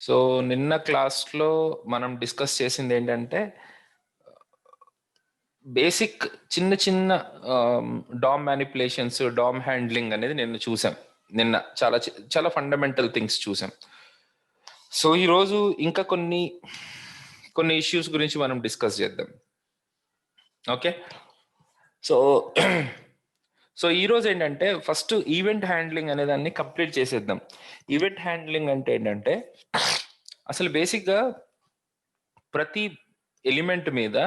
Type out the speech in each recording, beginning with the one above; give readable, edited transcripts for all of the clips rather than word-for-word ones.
So నిన్న క్లాస్లో మనం డిస్కస్ చేసింది ఏంటంటే బేసిక్ చిన్న చిన్న డామ్ మ్యానిపులేషన్స్, డామ్ హ్యాండ్లింగ్ అనేది నిన్న చూసాం. నిన్న చాలా చాలా ఫండమెంటల్ థింగ్స్ చూసాం. సో ఈరోజు ఇంకా కొన్ని ఇష్యూస్ గురించి మనం డిస్కస్ చేద్దాం. ఓకే, సో సో ఈరోజు ఏంటంటే ఫస్ట్ ఈవెంట్ హ్యాండ్లింగ్ అనే దాన్ని కంప్లీట్ చేసేద్దాం. ఈవెంట్ హ్యాండ్లింగ్ అంటే ఏంటంటే అసలు బేసిక్గా ప్రతి ఎలిమెంట్ మీద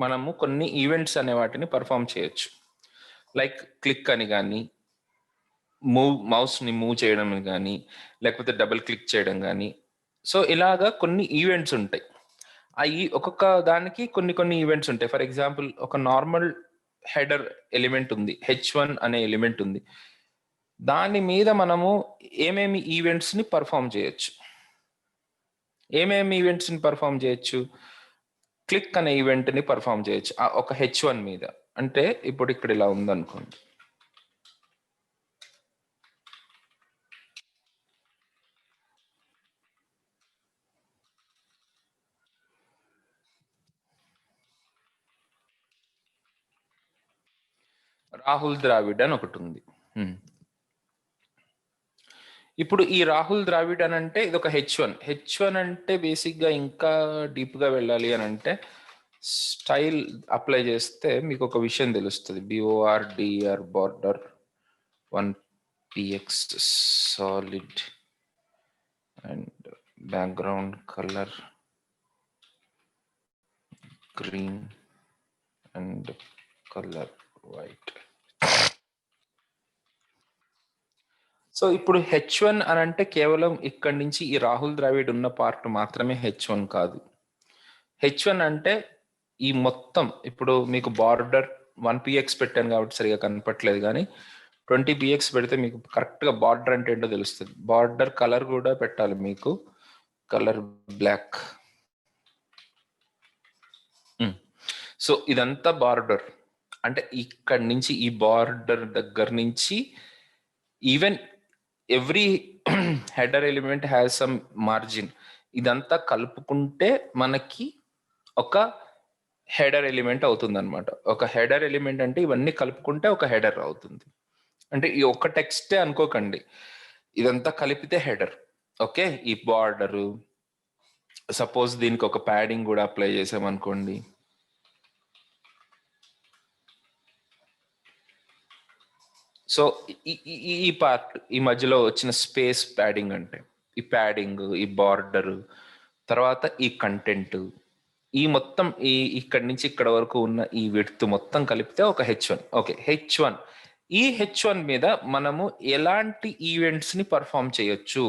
మనము కొన్ని ఈవెంట్స్ అనే వాటిని పర్ఫామ్ చేయొచ్చు. లైక్ క్లిక్ అని కానీ, మౌస్ని మూవ్ చేయడం కానీ, లేకపోతే డబుల్ క్లిక్ చేయడం కానీ. సో ఇలాగా కొన్ని ఈవెంట్స్ ఉంటాయి. ఒక్కొక్క దానికి కొన్ని ఈవెంట్స్ ఉంటాయి. ఫర్ ఎగ్జాంపుల్ ఒక నార్మల్ హెడర్ ఎలిమెంట్ ఉంది, H1 అనే ఎలిమెంట్ ఉంది. దాని మీద మనము ఏమేమి ఈవెంట్స్ని పర్ఫామ్ చేయొచ్చు. క్లిక్ అనే ఈవెంట్ని పర్ఫామ్ చేయొచ్చు ఒక H1 మీద. అంటే ఇప్పుడు ఇక్కడ ఇలా ఉందనుకోండి, రాహుల్ ద్రావిడ్ అని ఒకటి ఉంది. ఇప్పుడు ఈ రాహుల్ ద్రావిడ్ అని అంటే ఇది ఒక H1 అంటే బేసిక్గా ఇంకా డీప్గా వెళ్ళాలి అని అంటే స్టైల్ అప్లై చేస్తే మీకు ఒక విషయం తెలుస్తుంది. BORDER border 1px solid and background colour green and colour white. So ఇప్పుడు H1 అని అంటే కేవలం ఇక్కడి నుంచి ఈ రాహుల్ ద్రావిడ్ ఉన్న పార్ట్ మాత్రమే H1 కాదు. H1 అంటే ఈ మొత్తం, ఇప్పుడు మీకు బార్డర్ 1px పెట్టాను కాబట్టి సరిగా కనపట్లేదు, కానీ 20px పెడితే మీకు కరెక్ట్గా బార్డర్ అంటే ఏంటో తెలుస్తుంది. బార్డర్ కలర్ కూడా పెట్టాలి మీకు, కలర్ బ్లాక్. సో ఇదంతా బార్డర్ అంటే ఇక్కడి నుంచి ఈ బార్డర్ దగ్గర నుంచి even every header element has some margin. ఇదంతా కలుపుకుంటే మనకి ఒక హెడర్ ఎలిమెంట్ అవుతుంది అనమాట. ఒక హెడర్ ఎలిమెంట్ అంటే ఇవన్నీ కలుపుకుంటే ఒక హెడర్ అవుతుంది. అంటే ఈ ఒక్క టెక్స్టే అనుకోకండి, ఇదంతా కలిపితే హెడర్. ఓకే, ఈ బార్డరు, సపోజ్ దీనికి ఒక ప్యాడింగ్ కూడా అప్లై చేసామనుకోండి, సో ఈ పార్ట్, ఈ మధ్యలో వచ్చిన స్పేస్ ప్యాడింగ్ అంటే ఈ ప్యాడింగ్, ఈ బార్డర్, తర్వాత ఈ కంటెంట్, ఈ మొత్తం ఇక్కడి నుంచి ఇక్కడ వరకు ఉన్న ఈ విడ్త్ మొత్తం కలిపితే ఒక H1. Okay, H1. ఈ H1 మీద మనము ఎలాంటి ఈవెంట్స్ని పర్ఫామ్ చేయొచ్చు,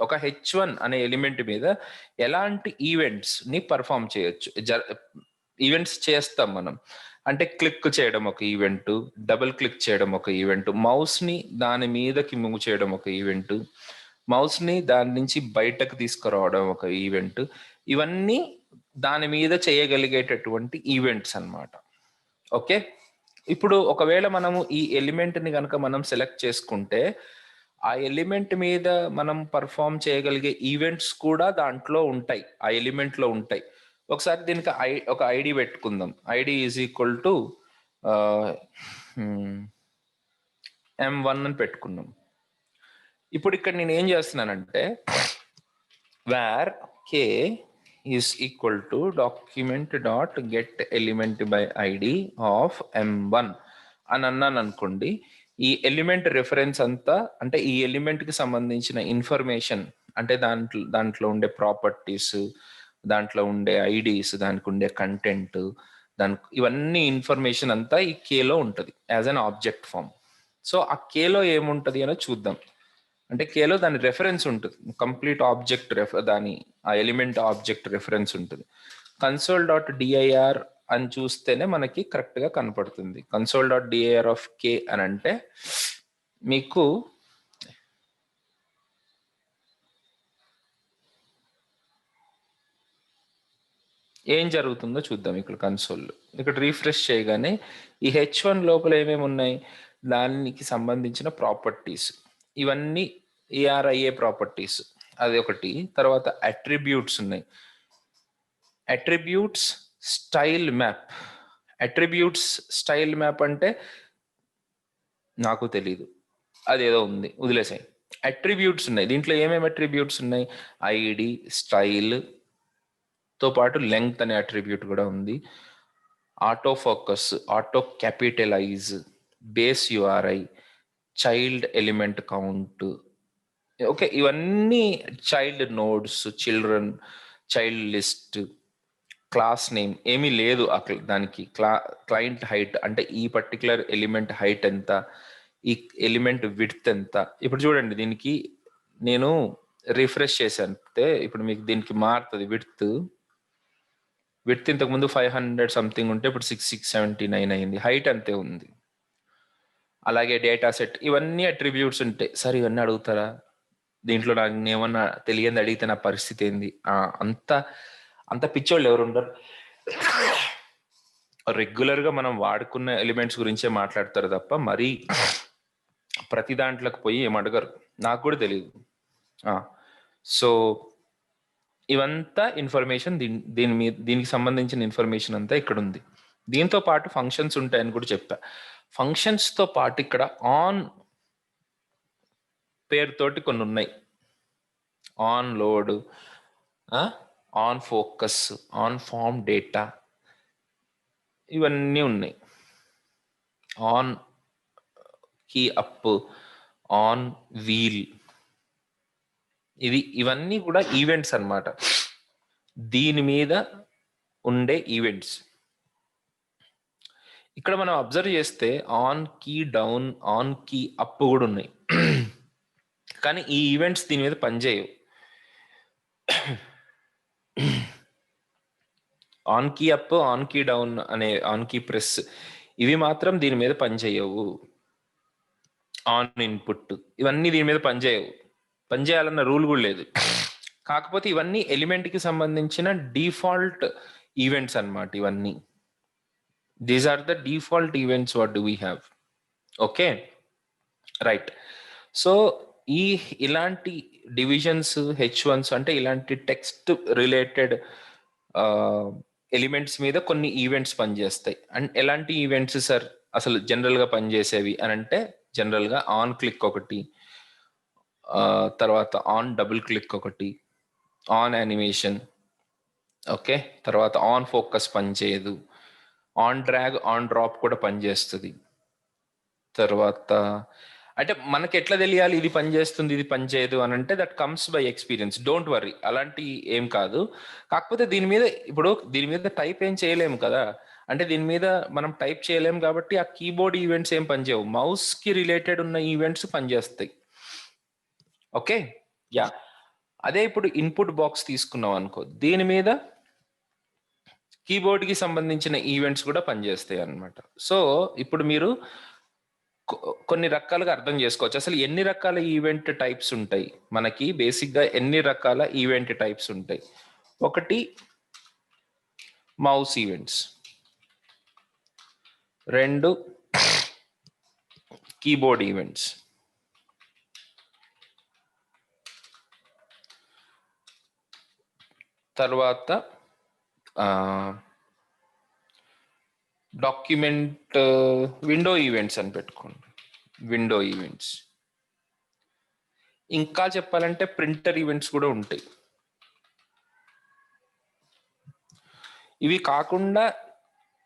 ఒక H1 అనే ఎలిమెంట్ మీద ఎలాంటి ఈవెంట్స్ని పర్ఫామ్ చేయొచ్చు, ఈవెంట్స్ చేస్తాం మనం. అంటే క్లిక్ చేయడం ఒక ఈవెంట్, డబుల్ క్లిక్ చేయడం ఒక ఈవెంట్, మౌస్ని దాని మీదకి మూవ్ చేయడం ఒక ఈవెంట్, మౌస్ని దాని నుంచి బయటకు తీసుకురావడం ఒక ఈవెంట్. ఇవన్నీ దాని మీద చేయగలిగేటటువంటి ఈవెంట్స్ అన్నమాట. ఓకే, ఇప్పుడు ఒకవేళ మనము ఈ ఎలిమెంట్ని కనుక మనం సెలెక్ట్ చేసుకుంటే ఆ ఎలిమెంట్ మీద మనం పర్ఫామ్ చేయగలిగే ఈవెంట్స్ కూడా దాంట్లో ఉంటాయి, ఆ ఎలిమెంట్లో ఉంటాయి. ఒకసారి దీనికి ఒక ఐడి పెట్టుకుందాం. ID is equal to M1 అని పెట్టుకున్నాం. ఇప్పుడు ఇక్కడ నేను ఏం చేస్తున్నానంటే where K is equal to document dot get element by ID of M1 అని అన్నాను అనుకోండి. ఈ ఎలిమెంట్ రిఫరెన్స్ అంతా, అంటే ఈ ఎలిమెంట్కి సంబంధించిన ఇన్ఫర్మేషన్, అంటే దాంట్లో ఉండే ప్రాపర్టీస్, దాంట్లో ఉండే ఐడీస్, దానికి ఉండే కంటెంట్, ఇవన్నీ ఇన్ఫర్మేషన్ అంతా ఈ కేలో ఉంటుంది as an object form. So ఆ కేలో ఏముంటుంది అని చూద్దాం. అంటే కేలో దాని రెఫరెన్స్ ఉంటుంది, కంప్లీట్ ఆబ్జెక్ట్ దాని ఆ ఎలిమెంట్ ఆబ్జెక్ట్ రెఫరెన్స్ ఉంటుంది. console.dir అని చూస్తేనే మనకి కరెక్ట్గా కనపడుతుంది. console.dir ఆఫ్ K అని అంటే మీకు ఏం జరుగుతుందో చూద్దాం. ఇక్కడ కన్సోల్లో ఇక్కడ రీఫ్రెష్ చేయగానే ఈ H1 లోపల ఏమేమి ఉన్నాయి, దానికి సంబంధించిన ప్రాపర్టీస్, ఇవన్నీ ARIA ప్రాపర్టీస్. అది ఒకటి. తర్వాత అట్రిబ్యూట్స్ ఉన్నాయి. Attributes style map. Attributes style map అంటే నాకు తెలీదు, అదేదో ఉంది, వదిలేసాయి. అట్రిబ్యూట్స్ ఉన్నాయి. దీంట్లో ఏమేమి అట్రిబ్యూట్స్ ఉన్నాయి? ఐడి, స్టైల్ తో పాటు లెంగ్త్ అనే అట్రిబ్యూట్ కూడా ఉంది. Auto focus, auto capitalize, base URI, child element count. Okay, ఇవన్నీ child nodes, children, child list, class name ఏమీ లేదు అక్కడ. దానికి క్లయింట్ హైట్ అంటే ఈ పర్టికులర్ ఎలిమెంట్ హైట్ ఎంత, ఈ ఎలిమెంట్ విడ్త్ ఎంత. ఇప్పుడు చూడండి, దీనికి నేను రిఫ్రెష్ చేశాను, ఇప్పుడు మీకు దీనికి మారుతుంది విడ్త్. విడ్త్ ఇంతకుముందు 500 సంథింగ్ ఉంటే ఇప్పుడు 6679 అయింది. హైట్ అంతే ఉంది. అలాగే డేటా సెట్, ఇవన్నీ అట్రిబ్యూట్స్ ఉంటాయి. సార్ ఇవన్నీ అడుగుతారా దీంట్లో? నాకు ఏమన్నా తెలియని అడిగితే నా పరిస్థితి ఏంది? అంత అంత పిచ్చోళ్ళు ఎవరు ఉండరు. రెగ్యులర్గా మనం వాడుకున్న ఎలిమెంట్స్ గురించే మాట్లాడతారు తప్ప మరీ ప్రతి దాంట్లోకి పోయి ఏం అడగరు. నాకు కూడా తెలియదు. సో ఇవంతా ఇన్ఫర్మేషన్, దీనికి సంబంధించిన ఇన్ఫర్మేషన్ అంతా ఇక్కడ ఉంది. దీంతో పాటు ఫంక్షన్స్ ఉంటాయని కూడా చెప్పా. ఫంక్షన్స్తో పాటు ఇక్కడ ఆన్ పేరుతోటి కొన్ని ఉన్నాయి. On load, on focus, on form data, ఇవన్నీ ఉన్నాయి. On key up, on wheel, ఇవన్నీ కూడా ఈవెంట్స్ అన్నమాట. దీని మీద ఉండే ఈవెంట్స్. ఇక్కడ మనం అబ్జర్వ్ చేస్తే on key down, on key up కూడా ఉన్నాయి. కానీ ఈ ఈవెంట్స్ దీని మీద పనిచేయవు. On key up, on key down అనే ఆన్ కీ ప్రెస్, ఇవి మాత్రం దీని మీద పనిచేయవు. ఆన్ ఇన్పుట్, ఇవన్నీ దీని మీద పనిచేయవు. పనిచేయాలన్న రూల్ కూడా లేదు. కాకపోతే ఇవన్నీ ఎలిమెంట్కి సంబంధించిన డిఫాల్ట్ ఈవెంట్స్ అన్నమాట. ఇవన్నీ these are the default events what do we have. Okay, right. So ఇలాంటి డివిజన్స్, H1s అంటే ఇలాంటి టెక్స్ట్ రిలేటెడ్ ఎలిమెంట్స్ మీద కొన్ని ఈవెంట్స్ పనిచేస్తాయి. అండ్ ఎలాంటి ఈవెంట్స్ సార్ అసలు జనరల్గా పనిచేసేవి అని అంటే, జనరల్గా ఆన్ క్లిక్ ఒకటి, తర్వాత ఆన్ డబుల్ క్లిక్ ఒకటి, ఆన్ యానిమేషన్, ఓకే, తర్వాత ఆన్ ఫోకస్ పనిచేయదు, ఆన్ డ్రాగ్, ఆన్ డ్రాప్ కూడా పనిచేస్తుంది. తర్వాత అంటే మనకి ఎట్లా తెలియాలి ఇది పనిచేస్తుంది ఇది పనిచేయదు అని అంటే, that comes by experience. Don't worry, అలాంటి ఏం కాదు. కాకపోతే దీని మీద టైప్ ఏం చేయలేము కదా. అంటే దీని మీద మనం టైప్ చేయలేము కాబట్టి ఆ కీబోర్డ్ ఈవెంట్స్ ఏం పనిచేయవు. మౌస్ కి రిలేటెడ్ ఉన్న ఈవెంట్స్ పనిచేస్తాయి. Okay, yeah. అదే ఇప్పుడు ఇన్పుట్ బాక్స్ తీసుకున్నాం అనుకో, దీని మీద కీబోర్డ్ కి సంబంధించిన ఈవెంట్స్ కూడా పనిచేస్తాయి అన్నమాట. సో ఇప్పుడు మీరు కొన్ని రకాలుగా అర్థం చేసుకోవచ్చు. అసలు ఎన్ని రకాల ఈవెంట్ టైప్స్ ఉంటాయి మనకి? బేసిక్గా ఎన్ని రకాల ఈవెంట్ టైప్స్ ఉంటాయి? ఒకటి మౌస్ ఈవెంట్స్, రెండు కీబోర్డ్ ఈవెంట్స్, తర్వాత డాక్యుమెంట్ విండో ఈవెంట్స్ అని పెట్టుకోండి, విండో ఈవెంట్స్. ఇంకా చెప్పాలంటే ప్రింటర్ ఈవెంట్స్ కూడా ఉంటాయి. ఇవి కాకుండా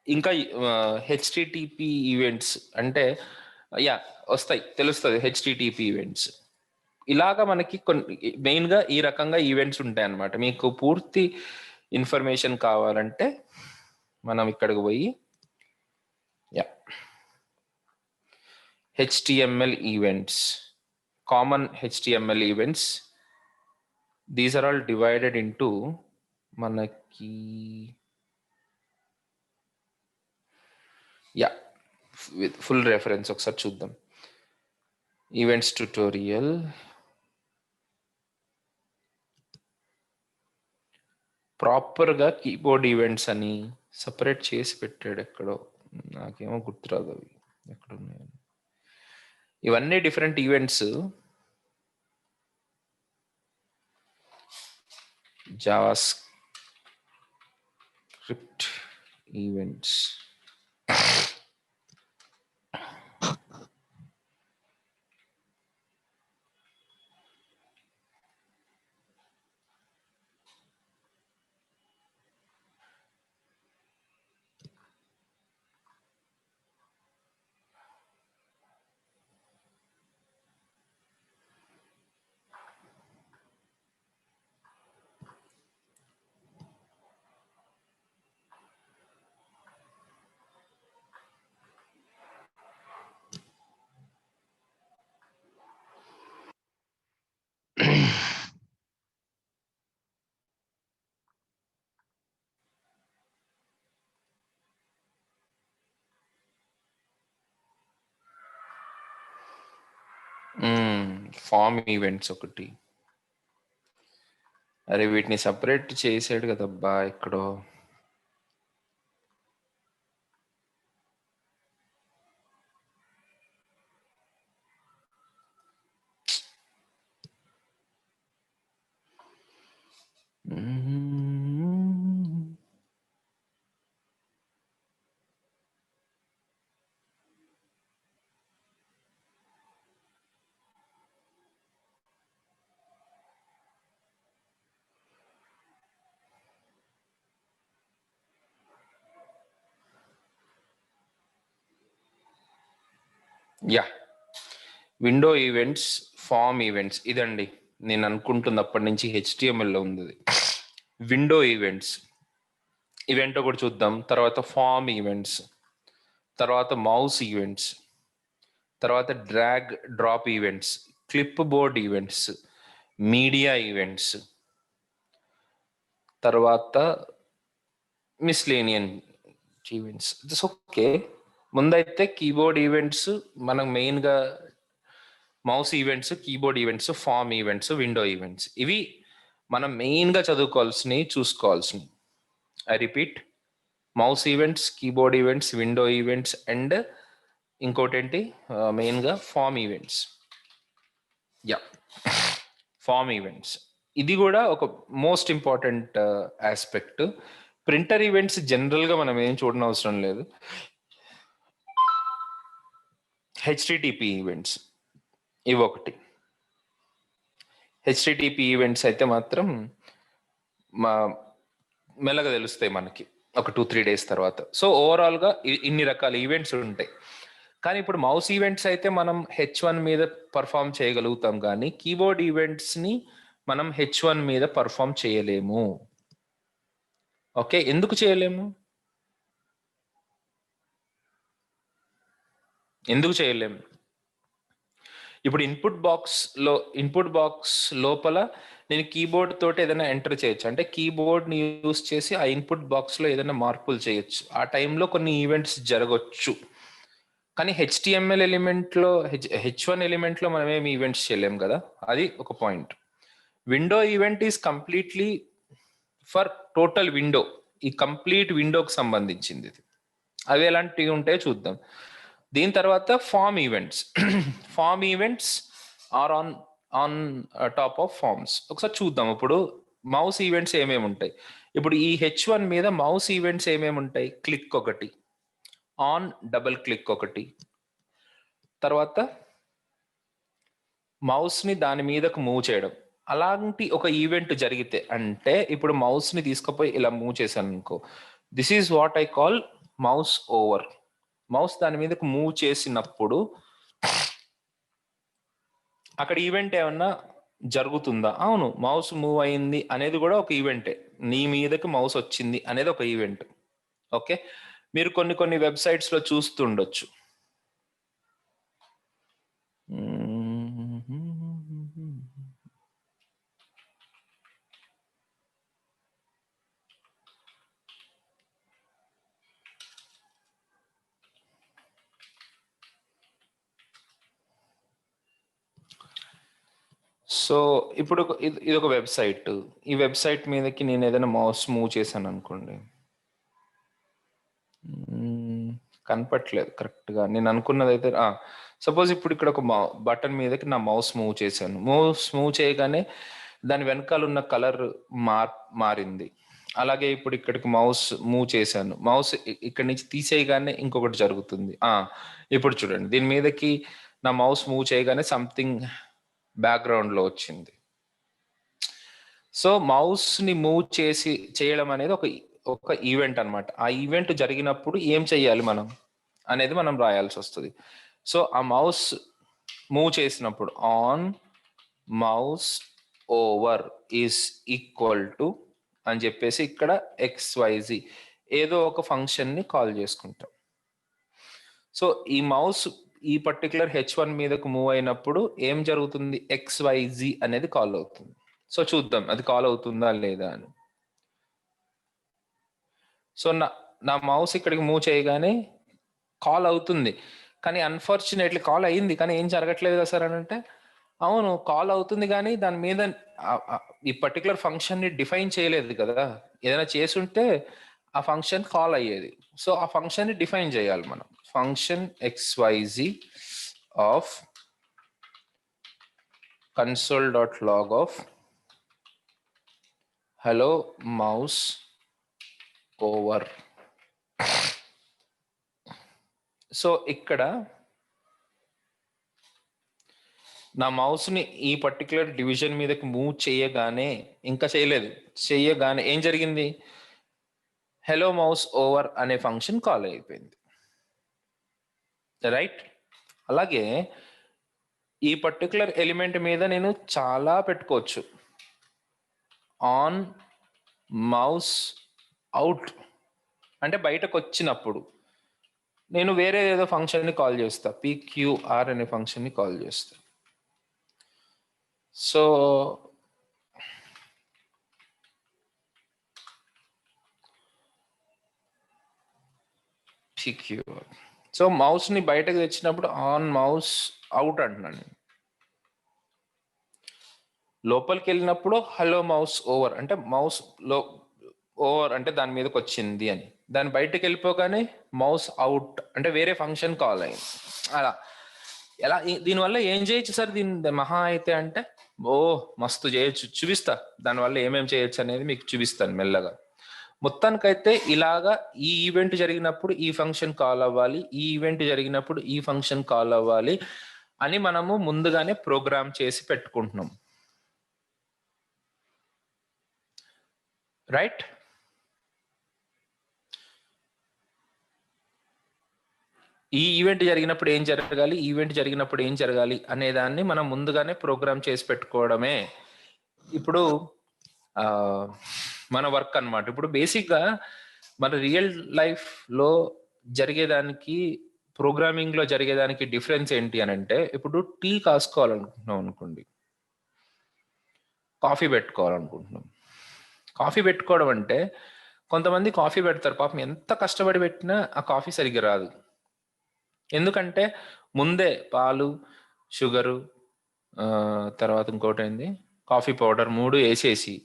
ఇంకా హెచ్టిటిపి ఈవెంట్స్ అంటే యా వస్తాయి, తెలుస్తుంది. హెచ్టిటిపి ఈవెంట్స్ ఇలాగా మనకి కొన్ని మెయిన్గా ఈ రకంగా ఈవెంట్స్ ఉంటాయి అన్నమాట. మీకు పూర్తి ఇన్ఫర్మేషన్ కావాలంటే మనం ఇక్కడికి పోయి yeah HTML events, common HTML events, these are all divided into మనకి యా విత్ ఫుల్ రెఫరెన్స్ ఒకసారి చూద్దాం. ఈవెంట్స్ ట్యుటోరియల్, ప్రాపర్గా కీబోర్డ్ ఈవెంట్స్ అని సపరేట్ చేసి పెట్టాడు ఎక్కడో, నాకేమో గుర్తురాదు అవి ఎక్కడున్నాయి. ఇవన్నీ different events. JavaScript events. Form events ఒకటి. అరే వీటిని సపరేట్ చేసాడు కదబ్బా ఎక్కడో. Yeah, window events, form events, ఇదండి నేను అనుకుంటున్నప్పటి నుంచి హెచ్టిఎంఎల్లో ఉంది. విండో ఈవెంట్స్ ఈవెంట్ ఒకటి చూద్దాం, తర్వాత ఫామ్ ఈవెంట్స్, తర్వాత మౌస్ ఈవెంట్స్, తర్వాత drag drop events, clipboard events, media events, తర్వాత మిస్లేనియన్ ఈవెంట్స్. It's okay. ముందైతే కీబోర్డ్ ఈవెంట్స్ మనం మెయిన్గా mouse events, keyboard events, form events, window events, ఇవి మనం మెయిన్గా చదువుకోవాల్సినవి, చూసుకోవాల్సినవి. I repeat, mouse events, keyboard events, window events and ఇంకోటి ఏంటి మెయిన్గా form events. Yeah, form events ఇది కూడా ఒక most important aspect. Printer events జనరల్గా మనం ఏం చూడనవసరం లేదు. హెచ్టిటిపి ఈవెంట్స్ ఇవి ఒకటి. హెచ్టిటిపి ఈవెంట్స్ అయితే మాత్రం మా మెల్లగా తెలుస్తాయి మనకి ఒక 2-3 డేస్ తర్వాత. సో ఓవరాల్గా ఇన్ని రకాల ఈవెంట్స్ ఉంటాయి. కానీ ఇప్పుడు మౌస్ ఈవెంట్స్ అయితే మనం H1 మీద పర్ఫామ్ చేయగలుగుతాం, కానీ కీబోర్డ్ ఈవెంట్స్ని మనం H1 మీద పర్ఫామ్ చేయలేము. ఓకే, ఎందుకు చేయలేము? ఇప్పుడు ఇన్పుట్ బాక్స్ లోపల నేను కీబోర్డ్ తోటి ఏదైనా ఎంటర్ చేయొచ్చు. అంటే కీబోర్డ్ని యూస్ చేసి ఆ ఇన్పుట్ బాక్స్లో ఏదైనా మార్పులు చేయొచ్చు. ఆ టైంలో కొన్ని ఈవెంట్స్ జరగవచ్చు. కానీ హెచ్టిఎంఎల్ ఎలిమెంట్లో H1 ఎలిమెంట్లో మనం ఏమి ఈవెంట్స్ చేయలేం కదా, అది ఒక point. Window event is completely for total window, ఈ కంప్లీట్ విండోకి సంబంధించింది ఇది. అవి ఎలాంటివి ఉంటాయో చూద్దాం. దీని తర్వాత form events. Form events are on top of forms. ఒకసారి చూద్దాం. ఇప్పుడు మౌస్ ఈవెంట్స్ ఏమేమి ఉంటాయి. ఇప్పుడు ఈ H1 మీద మౌస్ ఈవెంట్స్ ఏమేమి ఉంటాయి? క్లిక్ ఒకటి, ఆన్ డబుల్ క్లిక్ ఒకటి, తర్వాత మౌస్ని దాని మీదకు మూవ్ చేయడం. అలాంటి ఒక ఈవెంట్ జరిగితే, అంటే ఇప్పుడు మౌస్ని తీసుకుపోయి ఇలా మూవ్ చేశాను అనుకో, this is what I call mouse over. Mouse దాని మీదకు మూవ్ చేసినప్పుడు అక్కడ ఈవెంట్ ఏమన్నా జరుగుతుందా? అవును, మౌస్ మూవ్ అయింది అనేది కూడా ఒక ఈవెంటే. నీ మీదకి మౌస్ వచ్చింది అనేది ఒక ఈవెంట్. ఓకే, మీరు కొన్ని వెబ్సైట్స్లో చూస్తుండొచ్చు. సో ఇప్పుడు ఇది ఒక వెబ్సైట్. ఈ వెబ్సైట్ మీదకి నేను ఏదైనా మౌస్ మూవ్ చేశాను అనుకోండి, కనపట్లేదు కరెక్ట్గా. నేను అనుకున్నది అయితే సపోజ్ ఇప్పుడు ఇక్కడ ఒక బటన్ మీదకి నా మౌస్ మూవ్ చేశాను. మౌస్ మూవ్ చేయగానే దాని వెనకాల ఉన్న కలర్ మారింది. అలాగే ఇప్పుడు ఇక్కడికి మౌస్ మూవ్ చేశాను, మౌస్ ఇక్కడి నుంచి తీసేయగానే ఇంకొకటి జరుగుతుంది. ఇప్పుడు చూడండి, దీని మీదకి నా మౌస్ మూవ్ చేయగానే సంథింగ్ బ్యాక్గ్రౌండ్లో వచ్చింది. సో మౌస్ని మూవ్ చేయడం అనేది ఒక ఈవెంట్ అనమాట. ఆ ఈవెంట్ జరిగినప్పుడు ఏం చెయ్యాలి మనం అనేది మనం రాయాల్సి వస్తుంది. సో ఆ మౌస్ మూవ్ చేసినప్పుడు on mouse over is equal to అని చెప్పేసి ఇక్కడ XYZ ఏదో ఒక ఫంక్షన్ని కాల్ చేసుకుంటాం. సో ఈ మౌస్ ఈ పర్టికులర్ H1 మీదకు మూవ్ అయినప్పుడు ఏం జరుగుతుంది, XYZ అనేది కాల్ అవుతుంది. సో చూద్దాం అది కాల్ అవుతుందా లేదా అని. సో నా మౌస్ ఇక్కడికి మూవ్ చేయగానే కాల్ అవుతుంది, కానీ అన్ఫార్చునేట్లీ కాల్ అయింది, కానీ ఏం జరగట్లేదు కదా సార్ అని అంటే, అవును కాల్ అవుతుంది కానీ దాని మీద ఈ పర్టికులర్ ఫంక్షన్ని డిఫైన్ చేయలేదు కదా. ఏదైనా చేసుంటే ఆ ఫంక్షన్ కాల్ అయ్యేది. సో ఆ ఫంక్షన్ని డిఫైన్ చేయాలి మనం. Function XYZ of console.log of hello mouse over. So ఇక్కడ నా మౌస్ని ఈ పర్టికులర్ డివిజన్ మీదకి మూవ్ చేయగానే, ఇంకా చేయగానే ఏం జరిగింది, హెలో మౌస్ ఓవర్ అనే ఫంక్షన్ కాల్ అయిపోయింది, రైట్. అలాగే ఈ పర్టికులర్ ఎలిమెంట్ మీద నేను చాలా పెట్టుకోవచ్చు. ఆన్ మౌస్ అవుట్ అంటే బయటకు వచ్చినప్పుడు నేను వేరే ఏదో ఫంక్షన్ని కాల్ చేస్తా, PQR అనే ఫంక్షన్ని కాల్ చేస్తా. సో PQR, సో మౌస్ని బయటకు తెచ్చినప్పుడు ఆన్ మౌస్ అవుట్ అంటున్నాను. లోపలికి వెళ్ళినప్పుడు హలో మౌస్ ఓవర్ అంటే మౌస్ ఓవర్ అంటే దాని మీదకి వచ్చింది అని. దాని బయటకు వెళ్ళిపోగానే మౌస్ అవుట్ అంటే వేరే ఫంక్షన్ కాల్ అయింది. అలా ఎలా దీనివల్ల ఏం చేయొచ్చు సార్, దీని మహా అయితే అంటే మస్తు చేయొచ్చు, చూపిస్తా దానివల్ల ఏమేమి చేయొచ్చు అనేది మీకు చూపిస్తాను మెల్లగా. మొత్తానికైతే ఇలాగా ఈ ఈవెంట్ జరిగినప్పుడు ఈ ఫంక్షన్ కాల్ అవ్వాలి, ఈ ఈవెంట్ జరిగినప్పుడు ఈ ఫంక్షన్ కాల్ అవ్వాలి అని మనము ముందుగానే ప్రోగ్రామ్ చేసి పెట్టుకుంటున్నాం, రైట్. ఈ ఈవెంట్ జరిగినప్పుడు ఏం జరగాలి, ఈవెంట్ జరిగినప్పుడు ఏం జరగాలి అనే దాన్ని మనం ముందుగానే ప్రోగ్రామ్ చేసి పెట్టుకోవడమే ఇప్పుడు మన వర్క్ అన్నమాట. ఇప్పుడు బేసిక్గా మన రియల్ లైఫ్లో జరిగేదానికి ప్రోగ్రామింగ్లో జరిగేదానికి డిఫరెన్స్ ఏంటి అని అంటే, ఇప్పుడు టీ కాసుకోవాలనుకుంటున్నాం అనుకోండి, కాఫీ పెట్టుకోవాలనుకుంటున్నాం. కాఫీ పెట్టుకోవడం అంటే కొంతమంది కాఫీ పెడతారు, పాపం ఎంత కష్టపడి పెట్టినా ఆ కాఫీ సరిగ్గా రాదు. ఎందుకంటే ముందే పాలు, షుగరు, తర్వాత ఇంకోటి ఏంది కాఫీ పౌడర్ 3 వేసేసి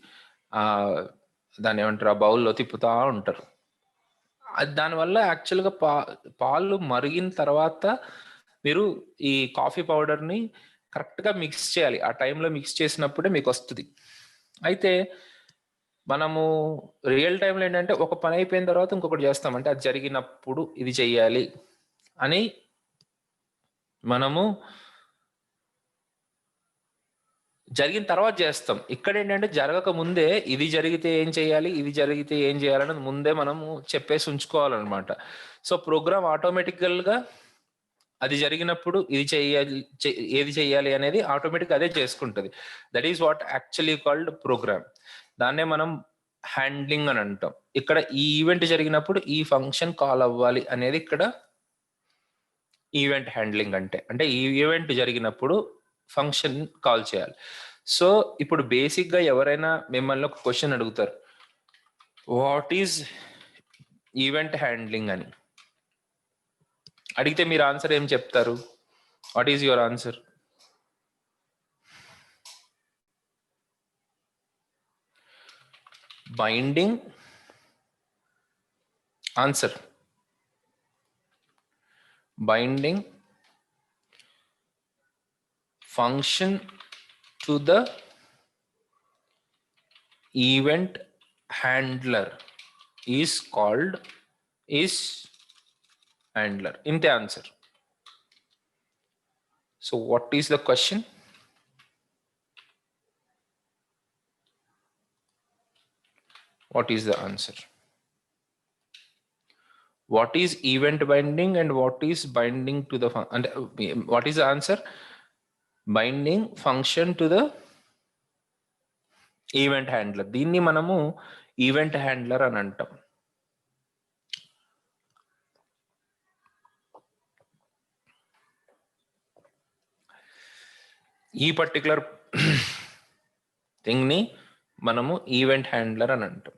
దాన్ని ఏమంటారు ఆ బౌల్లో తిప్పుతూ ఉంటారు. అది దానివల్ల యాక్చువల్గా పాలు మరిగిన తర్వాత మీరు ఈ కాఫీ పౌడర్ని కరెక్ట్గా మిక్స్ చేయాలి. ఆ టైంలో మిక్స్ చేసినప్పుడే మీకు వస్తుంది. అయితే మనము రియల్ టైంలో ఏంటంటే ఒక పని అయిపోయిన తర్వాత ఇంకొకటి చేస్తామంటే అది జరిగినప్పుడు ఇది చెయ్యాలి అని మనము జరిగిన తర్వాత చేస్తాం. ఇక్కడ ఏంటంటే జరగక ముందే ఇది జరిగితే ఏం చేయాలి, ఇది జరిగితే ఏం చేయాలన్నది ముందే మనము చెప్పేసి ఉంచుకోవాలన్నమాట. సో ప్రోగ్రామ్ ఆటోమేటికల్గా అది జరిగినప్పుడు ఇది చేయాలి, ఏది చేయాలి అనేది ఆటోమేటిక్గా అదే చేసుకుంటుంది. That is what actually called program. దాన్నే మనం హ్యాండ్లింగ్ అని అంటాం. ఇక్కడ ఈ ఈవెంట్ జరిగినప్పుడు ఈ ఫంక్షన్ కాల్ అవ్వాలి అనేది ఇక్కడ ఈవెంట్ హ్యాండ్లింగ్ అంటే ఈ ఈవెంట్ జరిగినప్పుడు ఫంక్షన్ కాల్ చేయాలి. సో ఇప్పుడు బేసిక్గా ఎవరైనా మిమ్మల్ని ఒక క్వశ్చన్ అడుగుతారు, వాట్ ఈజ్ ఈవెంట్ హ్యాండ్లింగ్ అని అడిగితే మీరు ఆన్సర్ ఏం చెప్తారు? What is your answer? Binding answer, binding function to the event handler is called is handler. In the answer. So what is the question? What is the answer? What is event binding and what is binding to the and what is the answer? Binding function to the event handler. దీన్ని మనము event handler అని అంటాం. ఈ particular థింగ్ని మనము event handler అని అంటాం.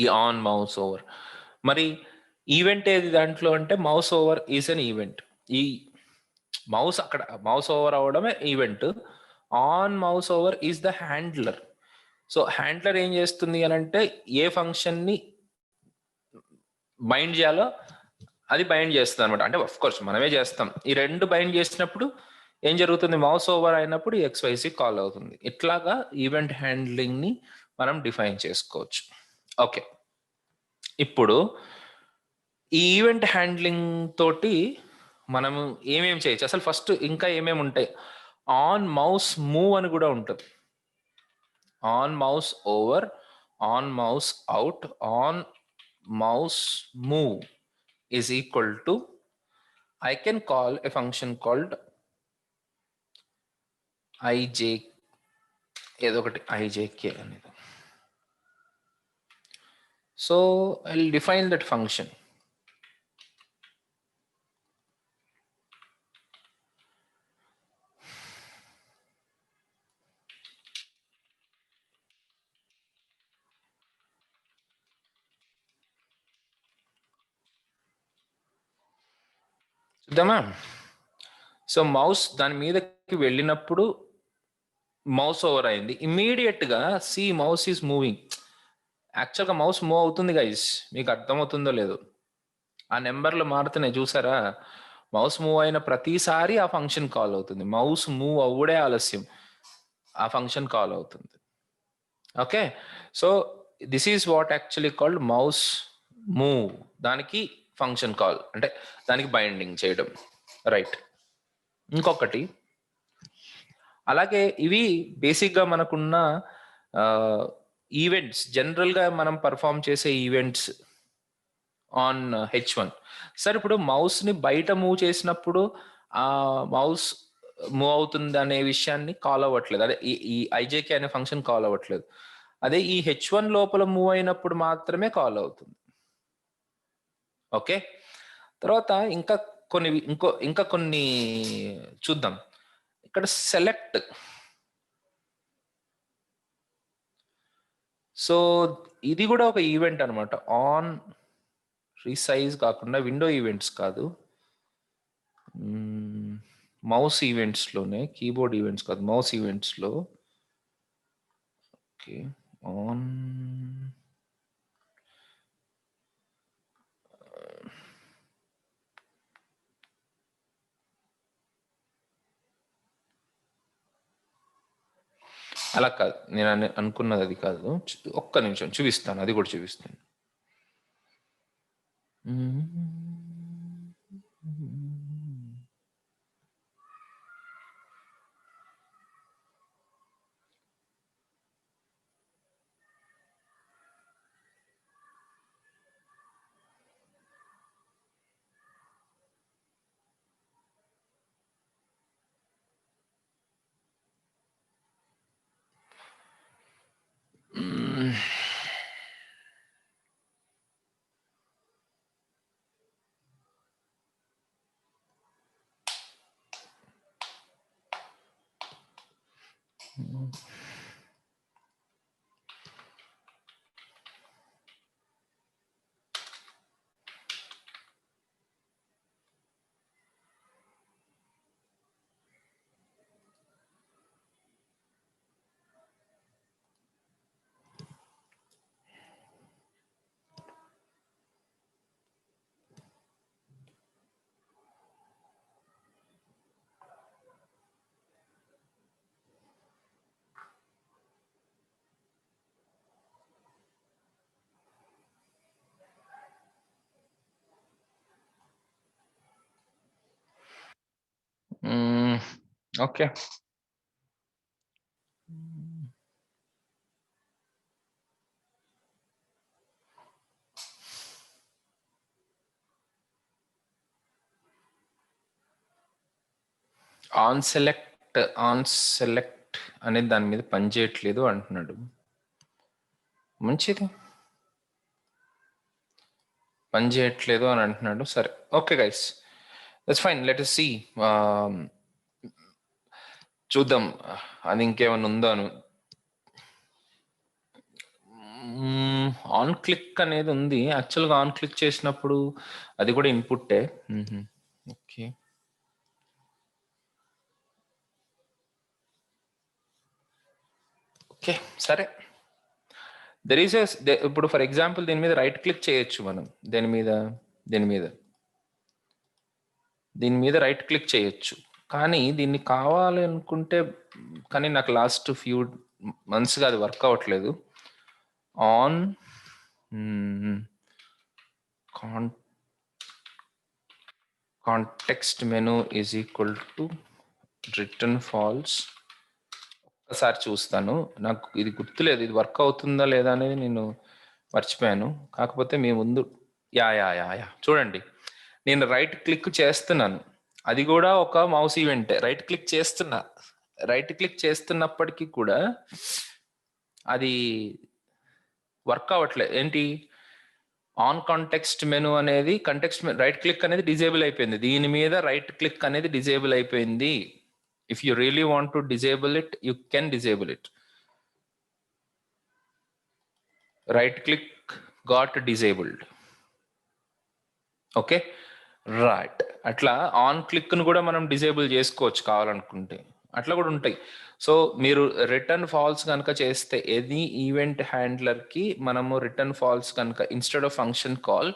ఈ on mouse over. మరి ఈవెంట్ ఏది దాంట్లో అంటే mouse over is an event. ఈ మౌస్ అక్కడ మౌస్ ఓవర్ అవ్వడమే event. On mouse over is the handler. So handler ఏం చేస్తుంది అని అంటే ఏ ఫంక్షన్ని బైండ్ చేయాలో అది బైండ్ చేస్తుంది అనమాట. అంటే ఆఫ్ కోర్స్ మనమే చేస్తాం. ఈ రెండు బైండ్ చేసినప్పుడు ఏం జరుగుతుంది? మౌస్ ఓవర్ అయినప్పుడు ఎక్స్వైసీ కాల్ అవుతుంది. ఇట్లాగా ఈవెంట్ హ్యాండ్లింగ్ ని మనం డిఫైన్ చేసుకోవచ్చు. ఓకే, ఇప్పుడు ఈ ఈవెంట్ హ్యాండ్లింగ్ తోటి మనము ఏమేమి చేయొచ్చు? అసలు ఫస్ట్ ఇంకా ఏమేమి ఉంటాయి? ఆన్ మౌస్ మూవ్ అని కూడా ఉంటుంది. On mouse over, on mouse out, on mouse move is equal to, I can call a function called ij, ఏదో ఒకటి ijk అనేది. So I'll define that function. చూద్దామా? సో మౌస్ దాని మీదకి వెళ్ళినప్పుడు మౌస్ ఓవర్ అయింది. ఇమ్మీడియట్ గా సి మౌస్ ఈస్ మూవింగ్. యాక్చువల్గా మౌస్ మూవ్ అవుతుంది గైస్, మీకు అర్థమవుతుందో లేదో. ఆ నెంబర్లు మారుతున్నాయి చూసారా? మౌస్ మూవ్ అయిన ప్రతిసారి ఆ ఫంక్షన్ కాల్ అవుతుంది. మౌస్ మూవ్ అవ్వడే ఆలస్యం, ఆ ఫంక్షన్ కాల్ అవుతుంది. Okay, so this is what actually called mouse move. దానికి ఫంక్షన్ కాల్ అంటే దానికి బైండింగ్ చేయడం, రైట్. ఇంకొకటి అలాగే ఇవి బేసిక్గా మనకున్న ఈవెంట్స్, జనరల్గా మనం పర్ఫామ్ చేసే ఈవెంట్స్ ఆన్ H1. సార్ ఇప్పుడు మౌస్ని బయట మూవ్ చేసినప్పుడు ఆ మౌస్ మూవ్ అవుతుంది అనే విషయాన్ని కాల్ అవ్వట్లేదు. అదే ఈ ఐజేకే అనే ఫంక్షన్ కాల్ అవ్వట్లేదు. అదే ఈ H1 లోపల మూవ్ అయినప్పుడు మాత్రమే కాల్ అవుతుంది. ఓకే, తర్వాత ఇంకా కొన్ని చూద్దాం. ఇక్కడ సెలెక్ట్. సో ఇది కూడా ఒక ఈవెంట్ అనమాట. ఆన్ రీసైజ్ కాకుండా, విండో ఈవెంట్స్ కాదు, మౌస్ ఈవెంట్స్లోనే, కీబోర్డ్ ఈవెంట్స్ కాదు, మౌస్ ఈవెంట్స్లో. ఓకే, ఆన్ అలా కాదు, నేను అనుకున్నది అది కాదు. ఒక్క నిమిషం చూపిస్తాను, అది కూడా చూపిస్తాను. ఓకే. ఆన్ సెలెక్ట్ అనేది దాని మీద పని చేయట్లేదు అంటున్నాడు. మంచిది, పని చేయట్లేదు అని అంటున్నాడు. సరే, okay guys, that's fine. Let us see. చూద్దాం అది ఇంకేమైనా ఉందో అని. ఆన్ క్లిక్ అనేది ఉంది యాక్చువల్గా. ఆన్ క్లిక్ చేసినప్పుడు అది కూడా ఇన్పుట్టే. ఓకే, ఓకే, సరే. దెర్ ఈస్ ఇప్పుడు ఫర్ ఎగ్జాంపుల్ దీని మీద రైట్ క్లిక్ చేయొచ్చు మనం. దీని మీద రైట్ క్లిక్ చేయొచ్చు. కానీ దీన్ని కావాలి అనుకుంటే, కానీ నాకు లాస్ట్ ఫ్యూ మంత్స్గా అది వర్క్ అవ్వట్లేదు. On context menu is equal to return falls. ఒకసారి చూస్తాను, నాకు ఇది గుర్తులేదు, ఇది వర్క్ అవుతుందా లేదా అనేది నేను మర్చిపోయాను. కాకపోతే మీ ముందు యా యా యా యా చూడండి, నేను రైట్ క్లిక్ చేస్తున్నాను, అది కూడా ఒక మౌస్ ఈవెంటే. రైట్ క్లిక్ చేస్తున్నప్పటికీ కూడా అది వర్క్ అవ్వట్లేదు. ఏంటి, ఆన్ కాంటెక్స్ట్ మెను అనేది రైట్ క్లిక్ అనేది డిజేబుల్ అయిపోయింది. దీని మీద రైట్ క్లిక్ అనేది డిజేబుల్ అయిపోయింది. If you really want to disable it, you can disable it. Right click got disabled. Okay, right. అట్లా ఆన్ క్లిక్ను కూడా మనం డిజేబుల్ చేసుకోవచ్చు కావాలనుకుంటే, అట్లా కూడా ఉంటాయి. సో మీరు రిటర్న్ ఫాల్స్ కనుక చేస్తే, ఎనీ ఈవెంట్ హ్యాండ్లర్కి మనము రిటర్న్ ఫాల్స్ కనుక instead of function call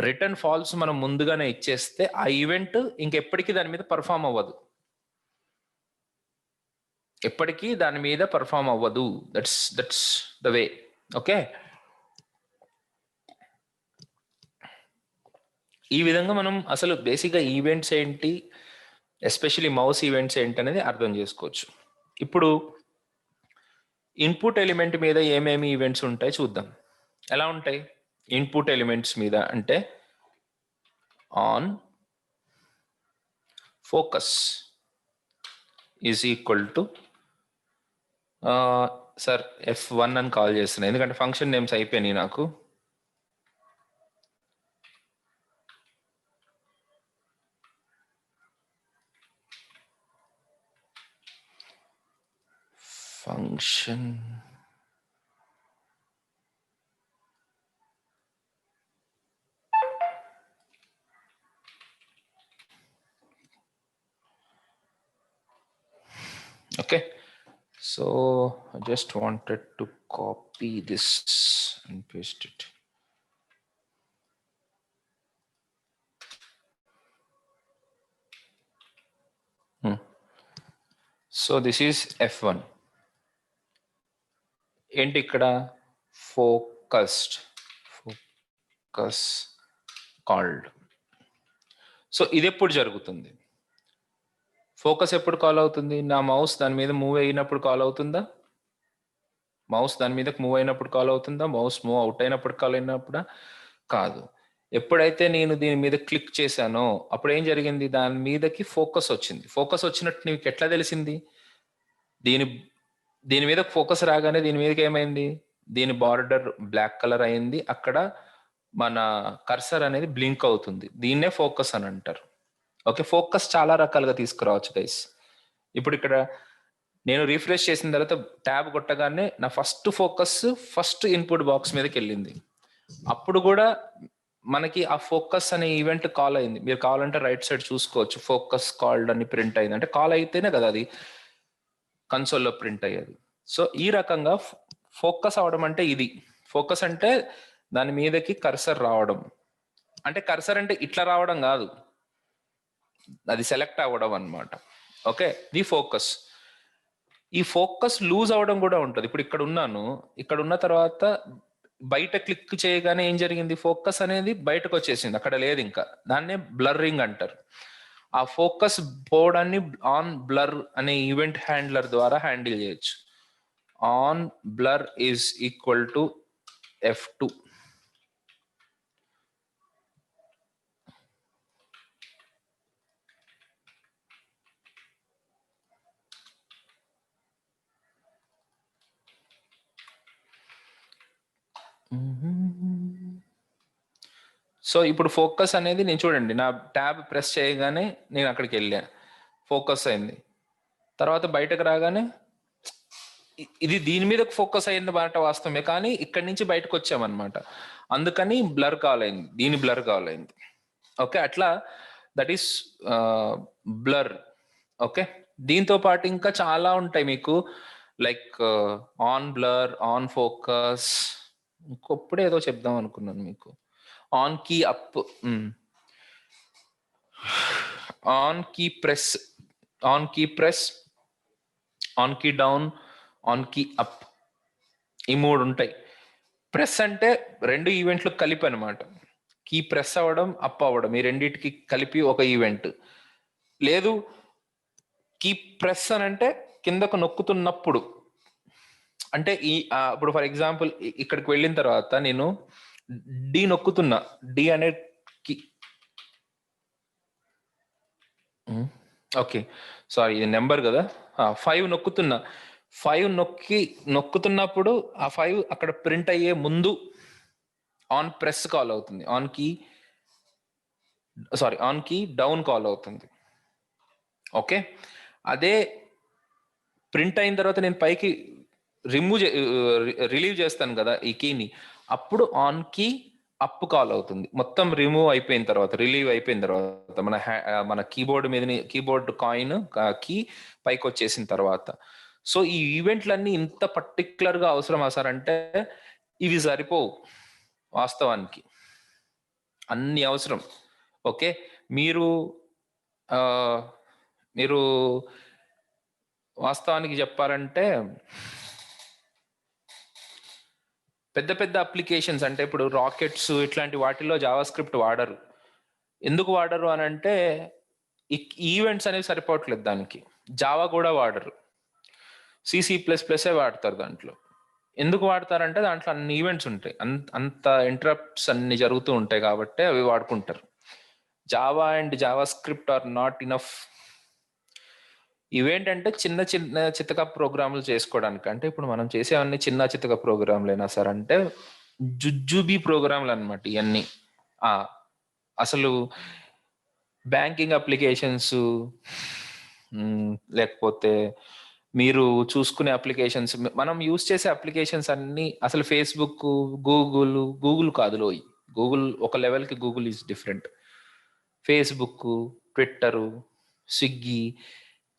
return falls మనం ముందుగానే ఇచ్చేస్తే, ఆ ఈవెంట్ ఇంకెప్పటికీ దాని మీద పర్ఫామ్ అవ్వదు. ఎప్పటికీ దాని మీద పర్ఫామ్ అవ్వదు. That's the way. ఓకే, ఈ విధంగా మనం అసలు బేసిక్గా ఈవెంట్స్ ఏంటి, ఎస్పెషలీ మౌస్ ఈవెంట్స్ ఏంటి అనేది అర్థం చేసుకోవచ్చు. ఇప్పుడు ఇన్పుట్ ఎలిమెంట్ మీద ఏమేమి ఈవెంట్స్ ఉంటాయి చూద్దాం. ఎలా ఉంటాయి ఇన్పుట్ ఎలిమెంట్స్ మీద అంటే, on focus is equal to sir F1 అని కాల్ చేస్తున్నాను, ఎందుకంటే ఫంక్షన్ నేమ్స్ అయిపోయినాయి నాకు. Function okay. So I just wanted to copy this and paste it. So this is F1. ఏంటి ఇక్కడ ఫోకస్ కాల్డ్. సో ఇది ఎప్పుడు జరుగుతుంది? ఫోకస్ ఎప్పుడు కాల్ అవుతుంది? నా మౌస్ దాని మీద మూవ్ అయినప్పుడు కాల్ అవుతుందా? మౌస్ దాని మీదకి మూవ్ అయినప్పుడు కాల్ అవుతుందా? మౌస్ మూవ్ అవుట్ అయినప్పుడు కాల్ అయినప్పుడా? కాదు. ఎప్పుడైతే నేను దీని మీద క్లిక్ చేశానో అప్పుడు ఏం జరిగింది? దాని మీదకి ఫోకస్ వచ్చింది. ఫోకస్ వచ్చినట్టు నీకు ఎట్లా తెలిసింది? దీని మీద ఫోకస్ రాగానే దీని మీదకి ఏమైంది? దీని బార్డర్ బ్లాక్ కలర్ అయింది. అక్కడ మన కర్సర్ అనేది బ్లింక్ అవుతుంది. దీన్నే ఫోకస్ అని అంటారు. ఓకే, ఫోకస్ చాలా రకాలుగా తీసుకురావచ్చు గైస్. ఇప్పుడు ఇక్కడ నేను రిఫ్రెష్ చేసిన తర్వాత ట్యాబ్ కొట్టగానే నా ఫస్ట్ ఇన్పుట్ బాక్స్ మీదకి వెళ్ళింది. అప్పుడు కూడా మనకి ఆ ఫోకస్ అనే ఈవెంట్ కాల్ అయింది. మీరు కావాలంటే రైట్ సైడ్ చూసుకోవచ్చు, ఫోకస్ కాల్డ్ అని ప్రింట్ అయింది. అంటే కాల్ అయితేనే కదా అది కన్సోల్లో ప్రింట్ అయ్యేది. సో ఈ రకంగా ఫోకస్ అవడం అంటే ఇది. ఫోకస్ అంటే దాని మీదకి కర్సర్ రావడం. అంటే కర్సర్ అంటే ఇట్లా రావడం కాదు, అది సెలెక్ట్ అవ్వడం అన్నమాట. Okay, the focus. ఈ ఫోకస్ లూజ్ అవడం కూడా ఉంటుంది. ఇప్పుడు ఇక్కడ ఉన్న తర్వాత బయట క్లిక్ చేయగానే ఏం జరిగింది? ఫోకస్ అనేది బయటకు వచ్చేసింది, అక్కడ లేదు ఇంకా. దాన్నే బ్లర్రింగ్ అంటారు. ఆ ఫోకస్ పోవడాన్ని ఆన్ బ్లర్ అనే ఈవెంట్ హ్యాండ్లర్ ద్వారా హ్యాండిల్ చేయొచ్చు. On blur is equal to F2. So ఇప్పుడు ఫోకస్ అనేది నేను చూడండి, నా ట్యాబ్ ప్రెస్ చేయగానే నేను అక్కడికి వెళ్ళాను, ఫోకస్ అయింది. తర్వాత బయటకు రాగానే ఇది దీని మీద ఫోకస్ అయిన మాట వాస్తవమే, కానీ ఇక్కడి నుంచి బయటకు వచ్చామన్నమాట. అందుకని బ్లర్ కావాలైంది, దీని బ్లర్ కావాలైంది. ఓకే, అట్లా దట్ ఈస్ బ్లర్. ఓకే, దీంతో పాటు ఇంకా చాలా ఉంటాయి మీకు, like on blur, on focus. ఇంకొప్పుడే ఏదో చెప్దాం అనుకున్నాను మీకు. On key up, on key press, on key press, on key down, on key up, ఈ మూడు ఉంటాయి. ప్రెస్ అంటే రెండు ఈవెంట్లు కలిపి అనమాట. కీ ప్రెస్ అవ్వడం, అప్ అవ్వడం, ఈ రెండింటికి కలిపి ఒక ఈవెంట్. లేదు, కీ ప్రెస్ అని అంటే కిందకు నొక్కుతున్నప్పుడు, అంటే ఇప్పుడు ఫర్ ఎగ్జాంపుల్ ఇక్కడికి వెళ్ళిన తర్వాత నేను డి నొక్కుతున్నా, డి అనే కీ, ఓకే సారీ ఇది నెంబర్ కదా, 5 నొక్కుతున్నా. 5 నొక్కుతున్నప్పుడు ఆ 5 అక్కడ ప్రింట్ అయ్యే ముందు ఆన్ ప్రెస్ కాల్ అవుతుంది, ఆన్ కీ డౌన్ కాల్ అవుతుంది. ఓకే, అదే ప్రింట్ అయిన తర్వాత నేను పైకి రిలీవ్ చేస్తాను కదా ఈ కీని, అప్పుడు ఆన్ కీ అప్ కాల్ అవుతుంది. మొత్తం రిమూవ్ అయిపోయిన తర్వాత, రిలీవ్ అయిపోయిన తర్వాత, మన కీబోర్డ్ మీద కీబోర్డ్ కాయిన్ కీ పైకి వచ్చేసిన తర్వాత. సో ఈ ఈవెంట్లన్నీ ఇంత పర్టికులర్ గా అవసరమా సార్ అంటే ఇవి సరిపోవు వాస్తవానికి, అన్ని అవసరం. ఓకే, మీరు మీరు వాస్తవానికి చెప్పాలంటే పెద్ద పెద్ద అప్లికేషన్స్ అంటే ఇప్పుడు రాకెట్స్ ఇట్లాంటి వాటిల్లో జావా స్క్రిప్ట్ వాడరు. ఎందుకు వాడరు అని అంటే ఈవెంట్స్ అనేవి సరిపోవట్లేదు దానికి, జావా కూడా వాడరు, C++ వాడతారు దాంట్లో. ఎందుకు వాడతారంటే దాంట్లో అన్ని ఈవెంట్స్ ఉంటాయి, అంత ఇంటరప్ట్స్ అన్ని జరుగుతూ ఉంటాయి కాబట్టి అవి వాడుకుంటారు. Java and Java script or not enough. ఇవేంటంటే చిన్న చిన్న చితక ప్రోగ్రాములు చేసుకోవడానికి, అంటే ఇప్పుడు మనం చేసేవన్నీ చిన్న చితక ప్రోగ్రాంలేనా సార్ అంటే జుజుబీ ప్రోగ్రాంలు అనమాట ఇవన్నీ. అసలు బ్యాంకింగ్ అప్లికేషన్స్, లేకపోతే మీరు చూసుకునే అప్లికేషన్స్, మనం యూస్ చేసే అప్లికేషన్స్ అన్ని అసలు ఫేస్బుక్, గూగుల్ కాదు లోయి, గూగుల్ ఒక లెవెల్కి, Google is different. Facebook, Twitter, Swiggy,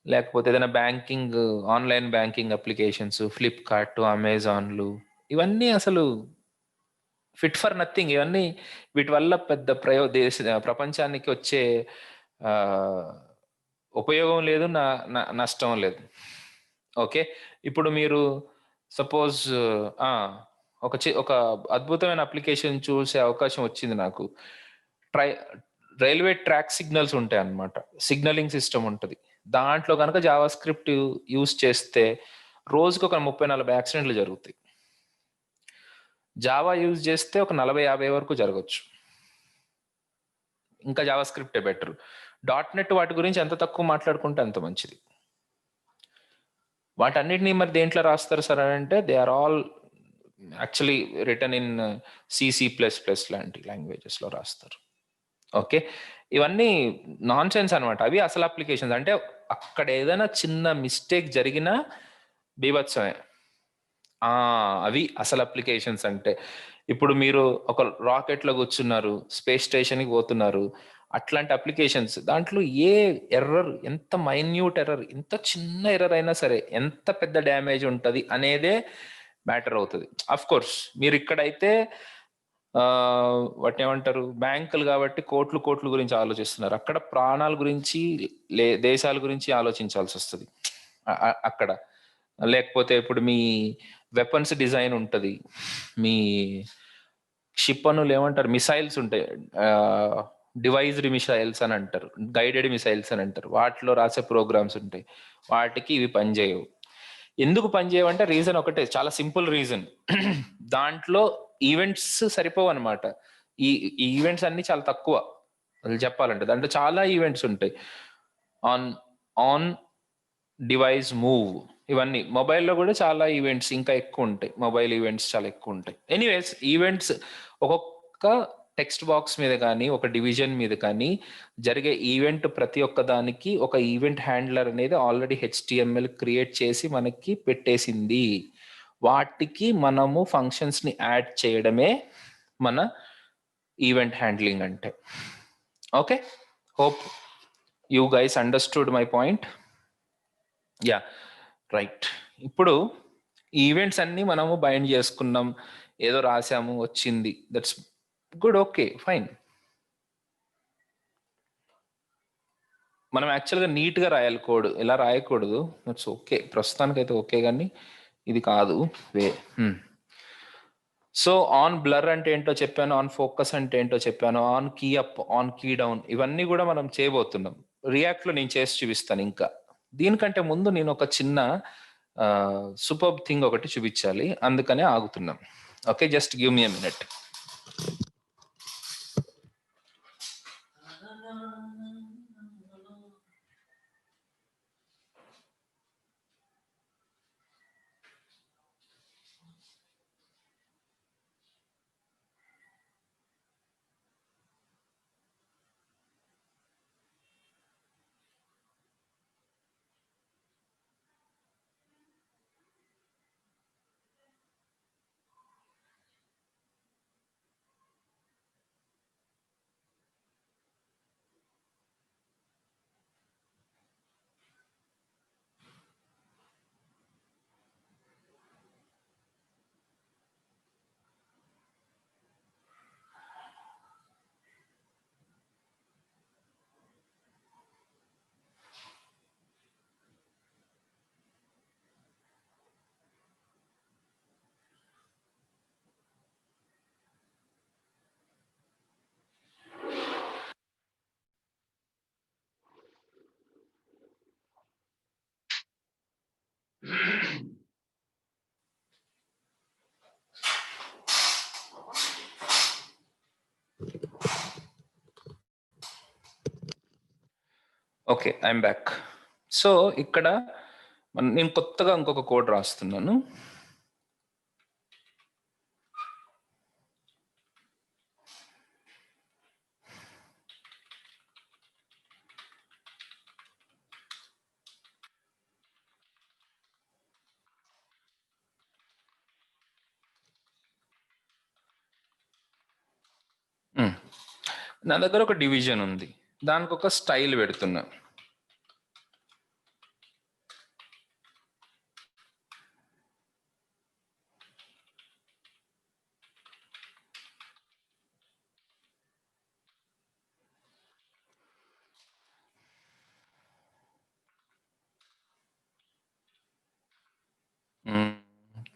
లేకపోతే ఏదైనా banking, online banking applications, Flipkart, అమెజాన్లు, ఇవన్నీ అసలు ఫిట్ ఫర్ నథింగ్. ఇవన్నీ వీటి వల్ల పెద్ద ప్రపంచానికి వచ్చే ఉపయోగం లేదు, నష్టం లేదు. ఓకే, ఇప్పుడు మీరు సపోజ్ ఒక అద్భుతమైన అప్లికేషన్ చూసే అవకాశం వచ్చింది నాకు. రైల్వే ట్రాక్ సిగ్నల్స్ ఉంటాయి అన్నమాట, సిగ్నలింగ్ సిస్టమ్ ఉంటుంది. దాంట్లో కనుక జావా స్క్రిప్ట్ యూస్ చేస్తే రోజుకు ఒక 30-40 యాక్సిడెంట్లు జరుగుతాయి. జావా యూజ్ చేస్తే ఒక 40-50 వరకు జరగచ్చు. ఇంకా జావా స్క్రిప్టే బెటర్. .NET వాటి గురించి ఎంత తక్కువ మాట్లాడుకుంటే అంత మంచిది. వాటన్నిటినీ మరి దేంట్లో రాస్తారు సార్ అని అంటే they are all actually return in C++ లాంటి లాంగ్వేజెస్ లో రాస్తారు. ఓకే, ఇవన్నీ నాన్ సెన్స్ అనమాట. అవి అసలు అప్లికేషన్స్ అంటే అక్కడ ఏదైనా చిన్న మిస్టేక్ జరిగినా బీభత్సమే. అవి అసలు అప్లికేషన్స్ అంటే. ఇప్పుడు మీరు ఒక రాకెట్ లో కూర్చున్నారు, స్పేస్ స్టేషన్ కి పోతున్నారు, అట్లాంటి అప్లికేషన్స్ దాంట్లో ఏ ఎర్రర్, ఎంత మైన్యూట్ ఎర్రర్, ఎంత చిన్న ఎర్రర్ అయినా సరే ఎంత పెద్ద డ్యామేజ్ ఉంటుంది అనేదే మ్యాటర్ అవుతుంది. అఫ్ కోర్స్ మీరు ఇక్కడైతే వాటిని ఏమంటారు, బ్యాంకులు కాబట్టి కోట్లు కోట్ల గురించి ఆలోచిస్తున్నారు. అక్కడ ప్రాణాల గురించి, దేశాల గురించి ఆలోచించాల్సి వస్తుంది అక్కడ. లేకపోతే ఇప్పుడు మీ వెపన్స్ డిజైన్ ఉంటుంది, మీ క్షిపణులు ఏమంటారు, మిసైల్స్ ఉంటాయి, డివైజ్డ్ మిసైల్స్ అని అంటారు, గైడెడ్ మిసైల్స్ అని అంటారు. వాటిలో రాసే ప్రోగ్రామ్స్ ఉంటాయి, వాటికి ఇవి పనిచేయవు. ఎందుకు పనిచేయవు అంటే రీజన్ ఒకటే, చాలా సింపుల్ రీజన్. దాంట్లో ఈవెంట్స్ సరిపోవు అనమాట. ఈ ఈవెంట్స్ అన్ని చాలా తక్కువ అసలు చెప్పాలంటే. దాంట్లో చాలా ఈవెంట్స్ ఉంటాయి. ఆన్ ఆన్ డివైస్ మూవ్, ఇవన్నీ మొబైల్లో కూడా చాలా ఈవెంట్స్ ఇంకా ఎక్కువ ఉంటాయి. మొబైల్ ఈవెంట్స్ చాలా ఎక్కువ ఉంటాయి. ఎనీవేస్, ఈవెంట్స్ ఒక్కొక్క టెక్స్ట్ బాక్స్ మీద కానీ ఒక డివిజన్ మీద కానీ జరిగే ఈవెంట్ ప్రతి ఒక్క దానికి ఒక ఈవెంట్ హ్యాండ్లర్ అనేది ఆల్రెడీ HTML క్రియేట్ చేసి మనకి పెట్టేసింది. వాటికి మనము ఫంక్షన్స్ని యాడ్ చేయడమే మన ఈవెంట్ హ్యాండ్లింగ్ అంటే. Okay, hope you guys understood my point. Yeah, right. ఇప్పుడు ఈవెంట్స్ అన్ని మనము బైండ్ చేసుకున్నాం, ఏదో రాసాము వచ్చింది, దట్స్ గుడ్, ఓకే, ఫైన్. మనం యాక్చువల్గా నీట్గా రాయాలి కోడ్, ఇలా రాయకూడదు. దట్స్ ఓకే, ప్రస్తుతానికైతే ఓకే, కానీ ఇది కాదు వే. సో ఆన్ బ్లర్ అంటే ఏంటో చెప్పాను, ఆన్ ఫోకస్ అంటే ఏంటో చెప్పాను, on key up, on key down, ఇవన్నీ కూడా మనం చేయబోతున్నాం. రియాక్ట్లో నేను చేసి చూపిస్తాను. ఇంకా దీనికంటే ముందు నేను ఒక చిన్న సూపర్ థింగ్ ఒకటి చూపించాలి, అందుకనే ఆగుతున్నాం. Okay, just give me a minute. Okay, I'm back. So ఇక్కడ నేను కొత్తగా ఇంకొక కోడ్ రాస్తున్నాను. నా దగ్గర ఒక డివిజన్ ఉంది, దానికి ఒక స్టైల్ పెడుతున్నా.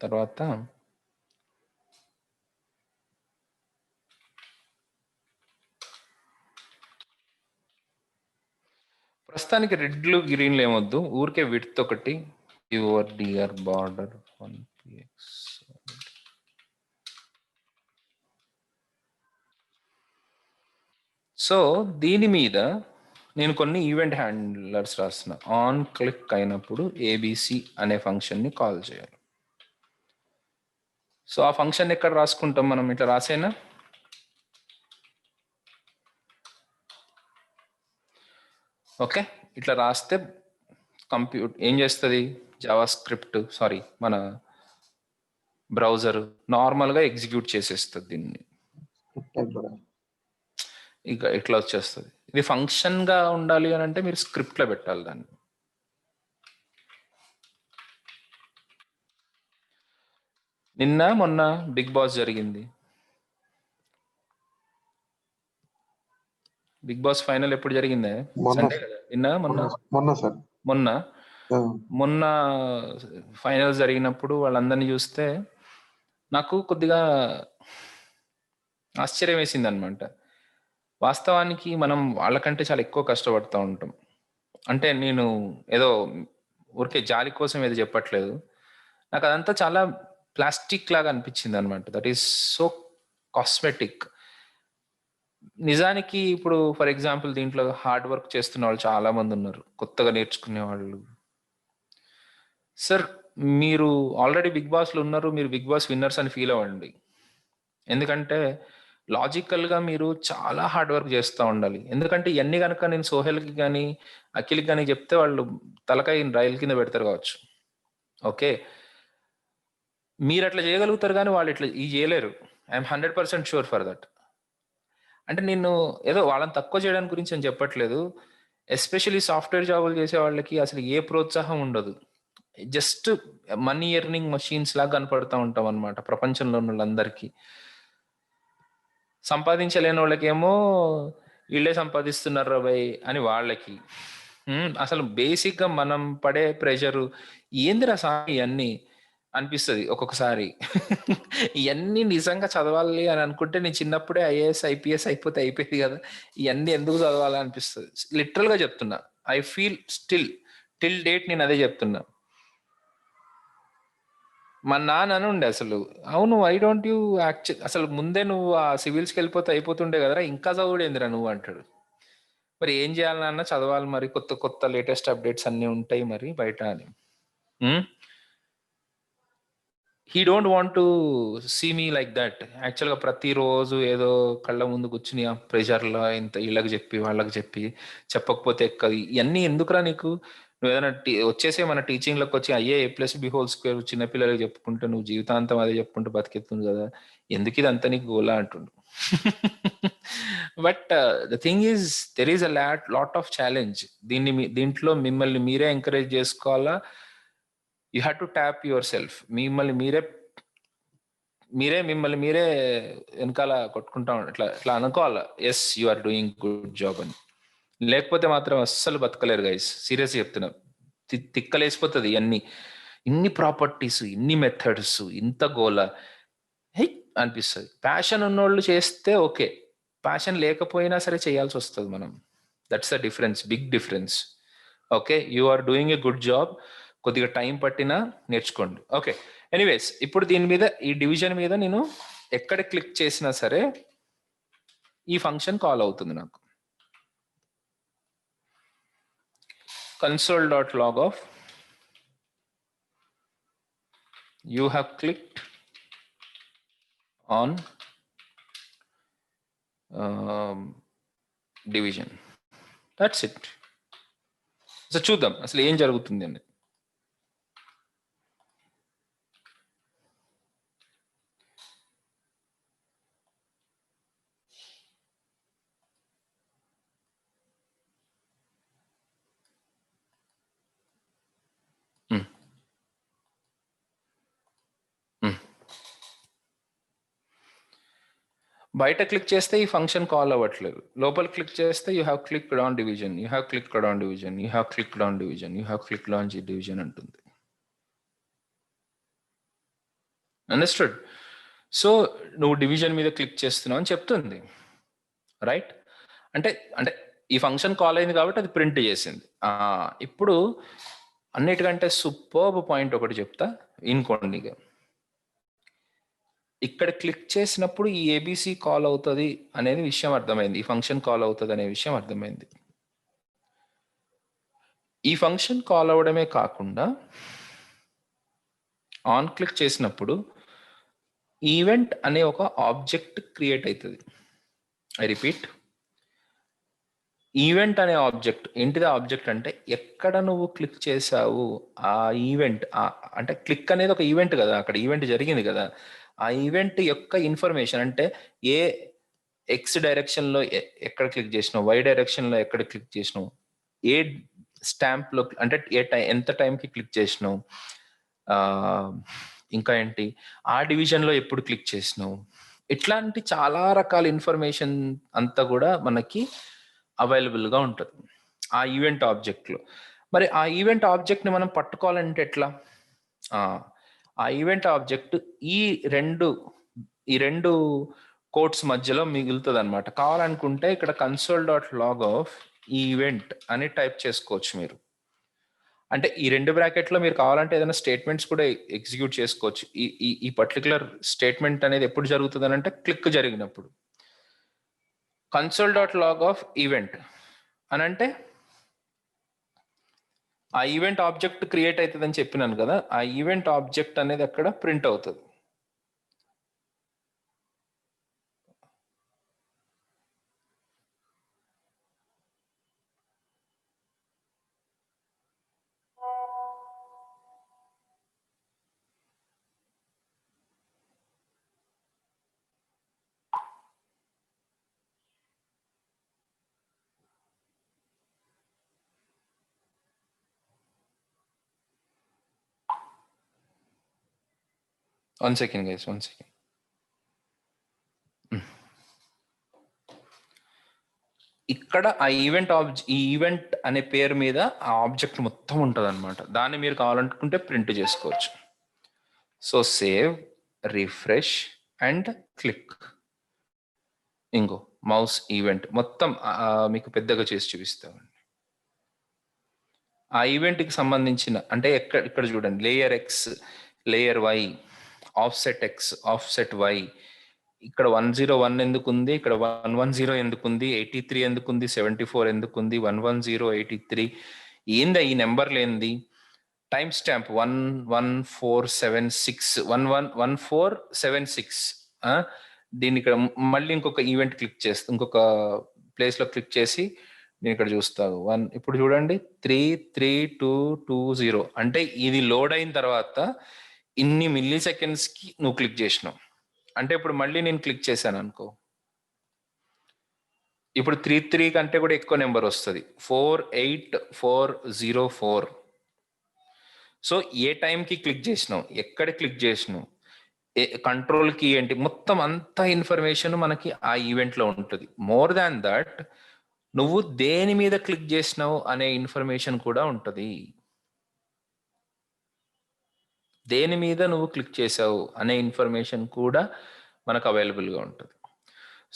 తర్వాత ప్రస్తుతానికి రెడ్లు గ్రీన్లు ఏమొద్దు, ఊరికే విడ్త్ ఒకటి, your dear border 1px. So దీని మీద నేను కొన్ని ఈవెంట్ హ్యాండ్లర్స్ రాస్తున్నా. ఆన్ క్లిక్ అయినప్పుడు ABC అనే ఫంక్షన్ని కాల్ చేయాలి. సో ఆ ఫంక్షన్ ఎక్కడ రాసుకుంటాం మనం? ఇట్లా రాసేనా? ఓకే, ఇట్లా రాస్తే ఏం చేస్తుంది? జావా స్క్రిప్ట్, సారీ, మన బ్రౌజర్ నార్మల్గా ఎగ్జిక్యూట్ చేసేస్తుంది దీన్ని. ఇక ఇట్లా వచ్చేస్తుంది. ఇది ఫంక్షన్గా ఉండాలి అని అంటే మీరు స్క్రిప్ట్లో పెట్టాలి దాన్ని. నిన్న మొన్న బిగ్ బాస్ జరిగింది. బిగ్ బాస్ ఫైనల్ ఎప్పుడు జరిగిందే? సండే కదా. నిన్న మొన్న ఫైనల్ జరిగినప్పుడు వాళ్ళందరినీ చూస్తే నాకు కొద్దిగా ఆశ్చర్యం వేసింది అనమాట. వాస్తవానికి మనం వాళ్ళకంటే చాలా ఎక్కువ కష్టపడుతూ ఉంటాం. అంటే నేను ఏదో ఊరికే జాలి కోసం ఏదో చెప్పట్లేదు. నాకు అదంతా చాలా ప్లాస్టిక్ లాగా అనిపించింది అనమాట. That is so cosmetic. నిజానికి ఇప్పుడు ఫర్ ఎగ్జాంపుల్ దీంట్లో హార్డ్ వర్క్ చేస్తున్న వాళ్ళు చాలా మంది ఉన్నారు, కొత్తగా నేర్చుకునే వాళ్ళు. సార్, మీరు ఆల్రెడీ బిగ్ బాస్లో ఉన్నారు, మీరు బిగ్ బాస్ విన్నర్స్ అని ఫీల్ అవ్వండి. ఎందుకంటే లాజికల్గా మీరు చాలా హార్డ్ వర్క్ చేస్తూ ఉండాలి. ఎందుకంటే ఇవన్నీ కనుక నేను సోహెల్కి కానీ అఖిల్కి కానీ చెప్తే వాళ్ళు తలకాయ రైలు కింద పెడతారు కావచ్చు. ఓకే, మీరు అట్లా చేయగలుగుతారు కానీ వాళ్ళు ఇట్లా ఇది చేయలేరు. I'm 100% sure for that. అంటే నేను ఏదో వాళ్ళని తక్కువ చేయడానికి గురించి నేను చెప్పట్లేదు. ఎస్పెషల్లీ సాఫ్ట్వేర్ జాబులు చేసే వాళ్ళకి అసలు ఏ ప్రోత్సాహం ఉండదు. జస్ట్ మనీ ఎర్నింగ్ మషీన్స్ లాగా కనపడతా ఉంటాం అనమాట ప్రపంచంలో ఉన్న వాళ్ళందరికీ. సంపాదించలేని వాళ్ళకేమో వీళ్ళే సంపాదిస్తున్నారు రాబోయ్ అని వాళ్ళకి. అసలు బేసిక్గా మనం పడే ప్రెషరు ఏందిరా సామి ఇవన్నీ అనిపిస్తుంది ఒక్కొక్కసారి. ఇవన్నీ నిజంగా చదవాలి అని అనుకుంటే నేను చిన్నప్పుడే ఐఏఎస్ ఐపీఎస్ అయిపోతే అయిపోయింది కదా, ఇవన్నీ ఎందుకు చదవాలి అనిపిస్తుంది. లిటరల్గా చెప్తున్నా, I feel still till date నేను అదే చెప్తున్నా. మా నాన్న అని ఉండే అసలు, అవును ఐ డోంట్ యూ యాక్చువల్ అసలు ముందే నువ్వు ఆ సివిల్స్కి వెళ్ళిపోతే అయిపోతుండే కదరా, ఇంకా చదువుడేందిరా నువ్వు అంటాడు. మరి ఏం చేయాలి నాన్న, చదవాలి మరి, కొత్త కొత్త లేటెస్ట్ అప్డేట్స్ అన్నీ ఉంటాయి మరి బయట అని. He don't want to see me like that. యాక్చువల్గా ప్రతిరోజు ఏదో కళ్ళ ముందు కూర్చుని ఆ ప్రెషర్లో ఇంత వీళ్ళకి చెప్పి వాళ్ళకి చెప్పి చెప్పకపోతే ఎక్కది, ఇవన్నీ ఎందుకురా నీకు, నువ్వు ఏదైనా వచ్చేసే మన టీచింగ్లోకి వచ్చి A+B² చిన్నపిల్లలకి చెప్పుకుంటే నువ్వు జీవితాంతం అదే చెప్పుకుంటూ బతికెత్తుంది కదా, ఎందుకు ఇదంతా నీకు గోలా అంటుండు. But the thing is there is a lot of challenge. దీంట్లో మిమ్మల్ని మీరే ఎంకరేజ్ చేసుకోవాలా. You have to tap yourself. మిమ్మల్ని మీరే వెనకాల కొట్టుకుంటా ఇట్లా ఇట్లా అనుకోవాలా, yes you are doing good job అని. లేకపోతే మాత్రం అస్సలు బతకలేరు గైస్, సీరియస్ చెప్తున్నా. తిక్కలేసిపోతుంది ఇవన్నీ, ఇన్ని ప్రాపర్టీస్, ఇన్ని మెథడ్స్, ఇంత గోల హై అనిపిస్తుంది. ప్యాషన్ ఉన్నోళ్ళు చేస్తే ఓకే, ప్యాషన్ లేకపోయినా సరే చేయాల్సి వస్తుంది మనం. That's the difference, big difference. Okay, you are doing a good job. కొద్దిగా టైం పట్టినా నేర్చుకోండి. ఓకే, ఎనీవేస్ ఇప్పుడు దీని మీద, ఈ డివిజన్ మీద నేను ఎక్కడ క్లిక్ చేసినా సరే ఈ ఫంక్షన్ కాల్ అవుతుంది నాకు. console.log of, you have clicked on division. That's it. So చూద్దాం అసలు ఏం జరుగుతుంది అని. బయట క్లిక్ చేస్తే ఈ ఫంక్షన్ కాల్ అవ్వట్లేదు, లోపల క్లిక్ చేస్తే you have clicked on division, you have clicked on division, you have clicked on division, you have clicked on division అంటుంది. అండర్స్టూడ్? సో నువ్వు డివిజన్ మీద క్లిక్ చేస్తున్నావు అని చెప్తుంది, రైట్? అంటే అంటే ఈ ఫంక్షన్ కాల్ అయింది కాబట్టి అది ప్రింట్ చేసింది. ఇప్పుడు అన్నిటికంటే సూపర్బ్ పాయింట్ ఒకటి చెప్తా, ఇన్కోండి. ఇక్కడ క్లిక్ చేసినప్పుడు ఈ ఏబిసి కాల్ అవుతుంది అనేది విషయం అర్థమైంది, ఈ ఫంక్షన్ కాల్ అవుతుంది అనే విషయం అర్థమైంది. ఈ ఫంక్షన్ కాల్ అవ్వడమే కాకుండా ఆన్ క్లిక్ చేసినప్పుడు ఈవెంట్ అనే ఒక ఆబ్జెక్ట్ క్రియేట్ అవుతుంది. ఐ రిపీట్, ఈవెంట్ అనే ఆబ్జెక్ట్. ఏంటిది ఆబ్జెక్ట్ అంటే ఎక్కడ నువ్వు క్లిక్ చేసావు ఆ ఈవెంట్, అంటే క్లిక్ అనేది ఒక ఈవెంట్ కదా, అక్కడ ఈవెంట్ జరిగింది కదా, ఆ ఈవెంట్ యొక్క ఇన్ఫర్మేషన్ అంటే ఏ ఎక్స్ డైరెక్షన్లో ఎక్కడ క్లిక్ చేసినావు, వై డైరెక్షన్లో ఎక్కడ క్లిక్ చేసినావు, ఏ స్టాంప్లో అంటే ఎంత టైంకి క్లిక్ చేసినావు, ఇంకా ఏంటి ఆ డివిజన్లో ఎప్పుడు క్లిక్ చేసినావు, ఇట్లాంటి చాలా రకాల ఇన్ఫర్మేషన్ అంతా కూడా మనకి అవైలబుల్గా ఉంటుంది ఆ ఈవెంట్ ఆబ్జెక్ట్లో. మరి ఆ ఈవెంట్ ఆబ్జెక్ట్ని మనం పట్టుకోవాలంటే ఎట్లా? ఆ ఈవెంట్ ఆబ్జెక్ట్ ఈ రెండు కోట్స్ మధ్యలో మిగులుతుంది అనమాట. కావాలనుకుంటే ఇక్కడ console.log ఆఫ్ ఈవెంట్ అని టైప్ చేసుకోవచ్చు మీరు. అంటే ఈ 2 బ్రాకెట్లో మీరు కావాలంటే ఏదైనా స్టేట్మెంట్స్ కూడా ఎగ్జిక్యూట్ చేసుకోవచ్చు. ఈ ఈ ఈ పర్టికులర్ స్టేట్మెంట్ అనేది ఎప్పుడు జరుగుతుంది అంటే క్లిక్ జరిగినప్పుడు. console.log ఆఫ్ ఈవెంట్ అని అంటే ఆ ఈవెంట్ ఆబ్జెక్ట్ క్రియేట్ అవుతుందని చెప్పినాను కదా, ఆ ఈవెంట్ ఆబ్జెక్ట్ అనేది అక్కడ ప్రింట్ అవుతుంది. One second guys, one second. ఇక్కడ ఆ ఈవెంట్ అనే పేరు మీద ఆ ఆబ్జెక్ట్ మొత్తం ఉంటుంది అనమాట. దాన్ని మీరు కావాలనుకుంటే ప్రింట్ చేసుకోవచ్చు. So save, refresh and click. ఇంకో మౌస్ ఈవెంట్ మొత్తం మీకు పెద్దగా చేసి చూపిస్తామండి. ఆ ఈవెంట్కి సంబంధించిన అంటే ఇక్కడ చూడండి, layer X, layer Y, offset X, offset Y, ఇక్కడ 101 ఎందుకు ఉంది, ఇక్కడ 110 ఎందుకు ఉంది, 83 ఎందుకు ఉంది, 74 ఎందుకు ఉంది, 110, 83 ఏందా ఈ నెంబర్లు ఏంది, టైం స్టాంప్ 11476, 1476. దీన్ని ఇక్కడ మళ్ళీ ఇంకొక ఈవెంట్ క్లిక్ చేస్తే, ఇంకొక ప్లేస్లో క్లిక్ చేసి నేను ఇక్కడ చూస్తాను. ఇప్పుడు చూడండి 33220 అంటే ఇది లోడ్ అయిన తర్వాత ఇన్ని మిల్లీ సెకండ్స్కి నువ్వు క్లిక్ చేసినావు. అంటే ఇప్పుడు మళ్ళీ నేను క్లిక్ చేశాను అనుకో, ఇప్పుడు 33 కంటే కూడా ఎక్కువ నెంబర్ వస్తుంది, 48404. సో ఏ టైంకి క్లిక్ చేసినావు, ఎక్కడ క్లిక్ చేసినావు, కంట్రోల్ కీ ఏంటి, మొత్తం అంత ఇన్ఫర్మేషన్ మనకి ఆ ఈవెంట్లో ఉంటుంది. మోర్ దాన్ దట్ నువ్వు దేని మీద క్లిక్ చేసినావు అనే ఇన్ఫర్మేషన్ కూడా ఉంటుంది. దేని మీద నువ్వు క్లిక్ చేసావు అనే ఇన్ఫర్మేషన్ కూడా మనకు అవైలబుల్గా ఉంటుంది.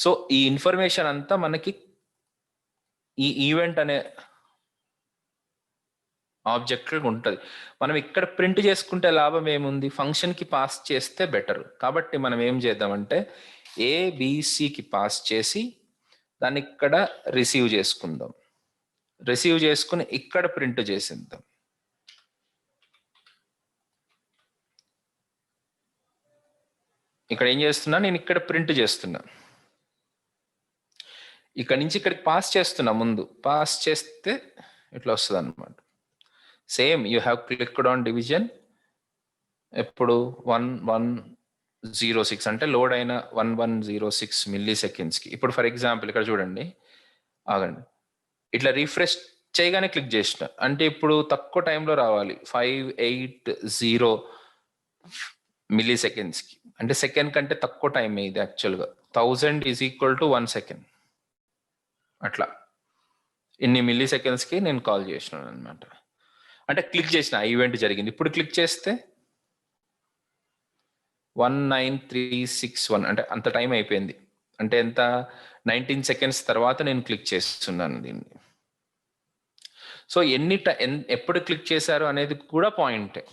సో ఈ ఇన్ఫర్మేషన్ అంతా మనకి ఈ ఈవెంట్ అనే ఆబ్జెక్ట్ ఉంటుంది. మనం ఇక్కడ ప్రింట్ చేసుకుంటే లాభం ఏముంది, ఫంక్షన్కి పాస్ చేస్తే బెటర్. కాబట్టి మనం ఏం చేద్దామంటే ఏబిసికి పాస్ చేసి దాన్ని ఇక్కడ రిసీవ్ చేసుకుందాం. రిసీవ్ చేసుకుని ఇక్కడ ప్రింట్ చేసేద్దాం. ఇక్కడ ఏం చేస్తున్నా, నేను ఇక్కడ ప్రింట్ చేస్తున్నా, ఇక్కడ నుంచి ఇక్కడికి పాస్ చేస్తున్నా. ముందు పాస్ చేస్తే ఇట్లా వస్తుంది అనమాట. Same you have clicked on division. ఎప్పుడు 1106 అంటే లోడ్ అయిన 1106 మిల్లీ సెకండ్స్కి. ఇప్పుడు ఫర్ ఎగ్జాంపుల్ ఇక్కడ చూడండి, ఆగండి, ఇట్లా రిఫ్రెష్ చేయగానే క్లిక్ చేసిన అంటే ఇప్పుడు తక్కువ టైంలో రావాలి, 580 మిల్లీ సెకండ్స్కి. అంటే సెకండ్ కంటే తక్కువ టైం ఇది యాక్చువల్గా. 1000 ఈజ్ ఈక్వల్ టు 1 సెకండ్. అట్లా ఇన్ని మిల్లీ సెకండ్స్కి నేను కాల్ చేసినాను అనమాట. అంటే క్లిక్ చేసిన ఈవెంట్ జరిగింది. ఇప్పుడు క్లిక్ చేస్తే 19361 అంటే అంత టైం అయిపోయింది. అంటే ఎంత, 19 సెకండ్స్ తర్వాత నేను క్లిక్ చేస్తున్నాను దీన్ని. సో ఎప్పుడు క్లిక్ చేశారు అనేది కూడా పాయింటే.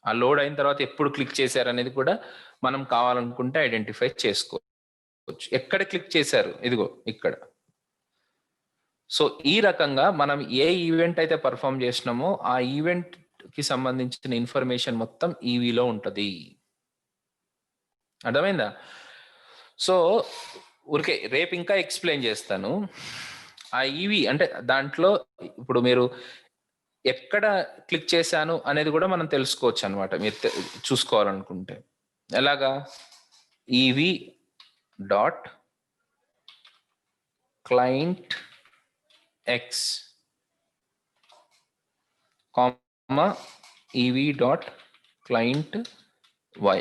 ఆ లోడ్ అయిన తర్వాత ఎప్పుడు క్లిక్ చేశారు అనేది కూడా మనం కావాలనుకుంటే ఐడెంటిఫై చేసుకోవచ్చు. ఎక్కడ క్లిక్ చేశారు, ఇదిగో ఇక్కడ. సో ఈ రకంగా మనం ఏ ఈవెంట్ అయితే పర్ఫామ్ చేసినామో ఆ ఈవెంట్ కి సంబంధించిన ఇన్ఫర్మేషన్ మొత్తం ఈవీలో ఉంటుంది. అర్థమైందా? సో ఊరికే రేపు ఇంకా ఎక్స్ప్లెయిన్ చేస్తాను. ఆ ఈవీ అంటే దాంట్లో ఇప్పుడు మీరు ఎక్కడ క్లిక్ చేశాను అనేది కూడా మనం తెలుసుకోవచ్చు అనమాట, మీరు చూసుకోవాలనుకుంటే. ఎలాగా, EV dot client X comma EV dot client Y.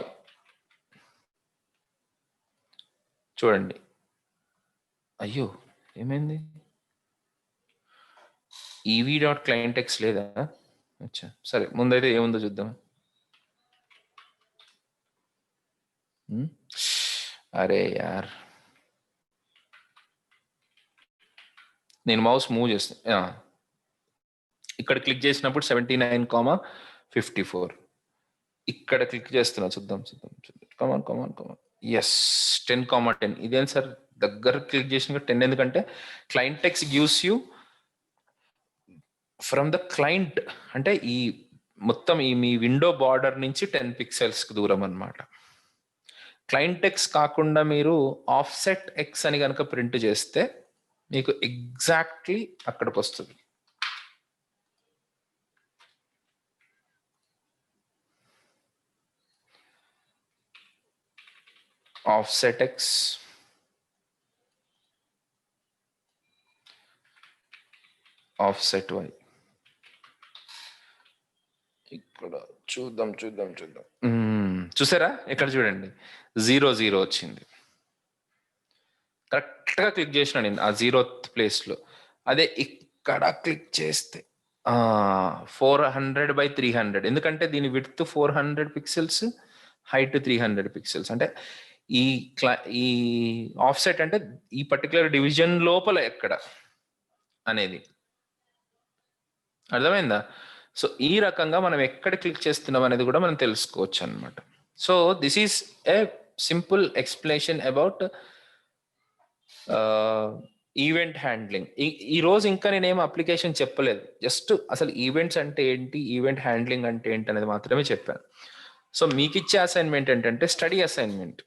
చూడండి, అయ్యో ఏమైంది, ఈవీ డాట్ క్లయింట్ ఎక్స్ లేదా? అచ్చా సరే, ముందైతే ఏముందో చూద్దాం. అరే యార్, నేను మౌస్ మూవ్ చేస్తా. ఇక్కడ క్లిక్ చేసినప్పుడు 79,54. ఇక్కడ క్లిక్ చేస్తున్నా, చూద్దాం. కమాన్. ఎస్, 10,10. ఇదేం సార్ దగ్గర క్లిక్ చేసిన 10? ఎందుకంటే client text gives you from the client, అంటే ఈ మొత్తం ఈ మీ విండో బార్డర్ నుంచి 10 పిక్సెల్స్ దూరం అనమాట. క్లయింట్ టెక్స్ట్ కాకుండా మీరు ఆఫ్సెట్ ఎక్స్ అని కనుక ప్రింట్ చేస్తే మీకు ఎగ్జాక్ట్లీ అక్కడికి వస్తుంది. Offset X, offset Y. ఇక్కడ చూద్దాం. చూసారా, ఇక్కడ చూడండి 0 వచ్చింది. కరెక్ట్ గా క్లిక్ చేసిన నేను ఆ 0th ప్లేస్ లో. అదే ఇక్కడ క్లిక్ చేస్తే 400/300, ఎందుకంటే దీని విడ్త్ 400 పిక్సెల్స్, హైట్ 300 పిక్సెల్స్. అంటే ఈ ఆఫ్సెట్ అంటే ఈ పర్టికులర్ డివిజన్ లోపల ఎక్కడ అనేది అర్థమైందా? సో ఈ రకంగా మనం ఎక్కడ క్లిక్ చేస్తున్నాం అనేది కూడా మనం తెలుసుకోవచ్చు అనమాట. So this is a simple explanation about event handling. ఈ రోజు ఇంకా నేనేం అప్లికేషన్ చెప్పలేదు, జస్ట్ అసలు ఈవెంట్స్ అంటే ఏంటి, ఈవెంట్ హ్యాండ్లింగ్ అంటే ఏంటి అనేది మాత్రమే చెప్పాను. సో మీకు ఇచ్చే అసైన్మెంట్ ఏంటంటే స్టడీ అసైన్మెంట్.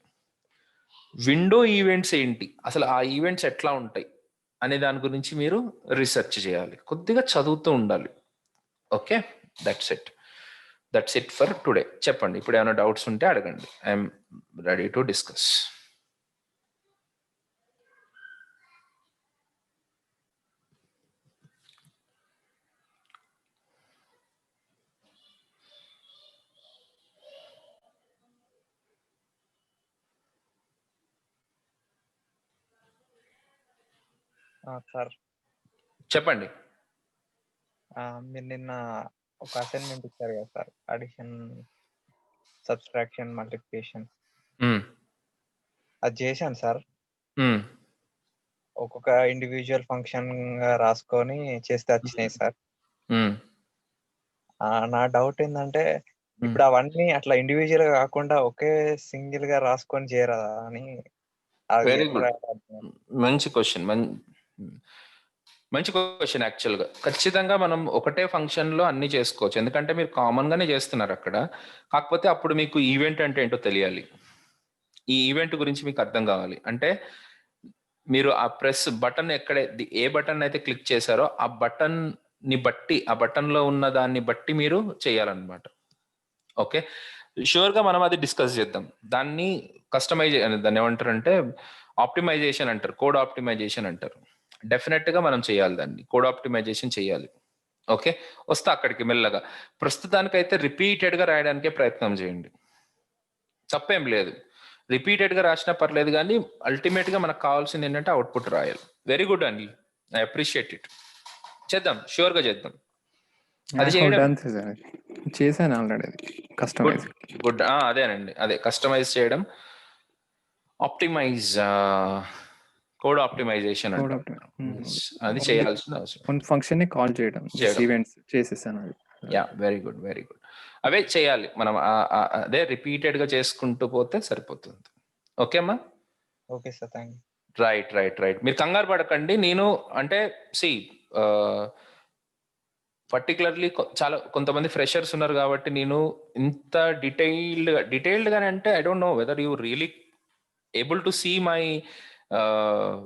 విండో ఈవెంట్స్ ఏంటి, అసలు ఆ ఈవెంట్స్ ఎట్లా ఉంటాయి అనే దాని గురించి మీరు రీసెర్చ్ చేయాలి, కొద్దిగా చదువుతూ ఉండాలి. Okay, that's it for today. చెప్పండి, ఇప్పుడు ఏమైనా డౌట్స్ ఉంటే అడగండి. I'm ready to discuss. Sir చెప్పండి. మీరు నిన్న ఒక అసైన్మెంట్ ఇచ్చారు కదా సార్, అడిషన్, సబ్స్ట్రాక్షన్, మల్టిప్లికేషన్. అది చేశాను సార్. ఒక్కొక్క ఇండివిజువల్ ఫంక్షన్ రాసుకొని చేస్తే వచ్చినాయి సార్. నా డౌట్ ఏంటంటే ఇప్పుడు అవన్నీ అట్లా ఇండివిజువల్ గా కాకుండా ఒకే సింగిల్ గా రాసుకొని చేయరాదా అని. వెరీ గుడ్, మంచి క్వశ్చన్. యాక్చువల్గా ఖచ్చితంగా మనం ఒకటే ఫంక్షన్ లో అన్ని చేసుకోవచ్చు, ఎందుకంటే మీరు కామన్ గానే చేస్తున్నారు అక్కడ. కాకపోతే అప్పుడు మీకు ఈవెంట్ అంటే ఏంటో తెలియాలి, ఈ ఈవెంట్ గురించి మీకు అర్థం కావాలి. అంటే మీరు ఆ ప్రెస్ బటన్ ఏ బటన్ అయితే క్లిక్ చేశారో ఆ బటన్ ని బట్టి, ఆ బటన్ లో ఉన్న దాన్ని బట్టి మీరు చేయాలన్నమాట. ఓకే, షూర్ గా మనం అది డిస్కస్ చేద్దాం. దాన్ని దాన్ని ఏమంటారు అంటే ఆప్టిమైజేషన్ అంటారు, కోడ్ ఆప్టిమైజేషన్ అంటారు. డెఫినెట్ గా మనం చేయాలి, దాన్ని కోడ్ ఆప్టిమైజేషన్ చేయాలి. ఓకే, వస్తా అక్కడికి మెల్లగా. ప్రస్తుతానికైతే రిపీటెడ్ గా రాయడానికే ప్రయత్నం చేయండి, తప్పేం లేదు. రిపీటెడ్ గా రాసినా పర్లేదు, కానీ అల్టిమేట్ గా మనకు కావాల్సింది ఏంటంటే అవుట్పుట్ రాయాలి. వెరీ గుడ్ అండి, ఐ అప్రిషియేట్ ఇట్. చేద్దాం, షూర్ గా చేద్దాం. అది చేశాను ఆల్రెడీ. కస్టమైజ్. గుడ్, అదేనండి, అదే కస్టమైజ్ చేయడం, ఆప్టిమైజ్, కోడ్ ఆప్టిమైజేషన్ అది చేయాల్సిన అవసరం. ఫంక్షన్ ని కాల్ చేయడం, ఈవెంట్స్ చేసేసాను. Yeah, very good. అవే చేయాలి మనం, అదే రిపీటెడ్ గా చేసుకుంటూ పోతే సరిపోతుంది. ఓకే అమ్మా? Okay sir, thank you. Right. మీరు కంగారు పడకండి. నేను అంటే పర్టికులర్లీ చాలా కొంతమంది ఫ్రెషర్స్ ఉన్నారు కాబట్టి నేను ఇంత డీటెయిల్డ్ గానే అంటే I don't know whether you really able to see my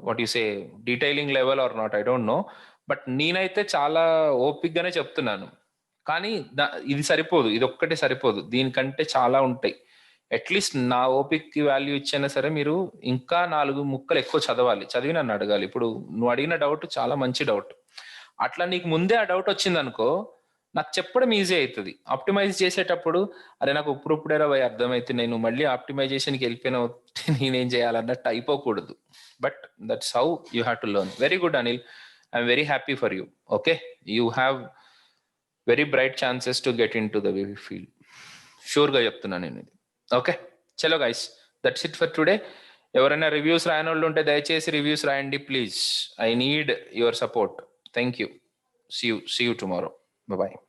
what you say detailing level or not, I don't know. But నేనైతే చాలా ఓపిక్ గానే చెప్తున్నాను. కానీ ఇది సరిపోదు, ఇది ఒక్కటే సరిపోదు, దీనికంటే చాలా ఉంటాయి. అట్లీస్ట్ నా ఓపిక్ కి వాల్యూ ఇచ్చైనా సరే మీరు ఇంకా 4 ముక్కలు ఎక్కువ చదివి నన్ను అడగాలి. ఇప్పుడు నువ్వు అడిగిన డౌట్ చాలా మంచి డౌట్. అట్లా నీకు ముందే ఆ డౌట్ వచ్చింది అనుకో, నాకు చెప్పడం ఈజీ అవుతుంది. ఆప్టిమైజ్ చేసేటప్పుడు అరే నాకు ఇప్పుడేరా పోయి అర్థమైతే నేను మళ్ళీ ఆప్టిమైజేషన్కి వెళ్ళిపోయిన నేనేం చేయాలన్నట్టు అయిపోకూడదు. But that's how you have to learn. Very good Anil, I'm very happy for you. Okay, you have very bright chances to get in to the field. షూర్గా చెప్తున్నాను నేను ఇది. ఓకే, చలో guys, that's it for today. ఎవరైనా reviews రాయని వాళ్ళు ఉంటే దయచేసి రివ్యూస్ రాయండి please. I need your support. Thank you. See you tomorrow. Bye.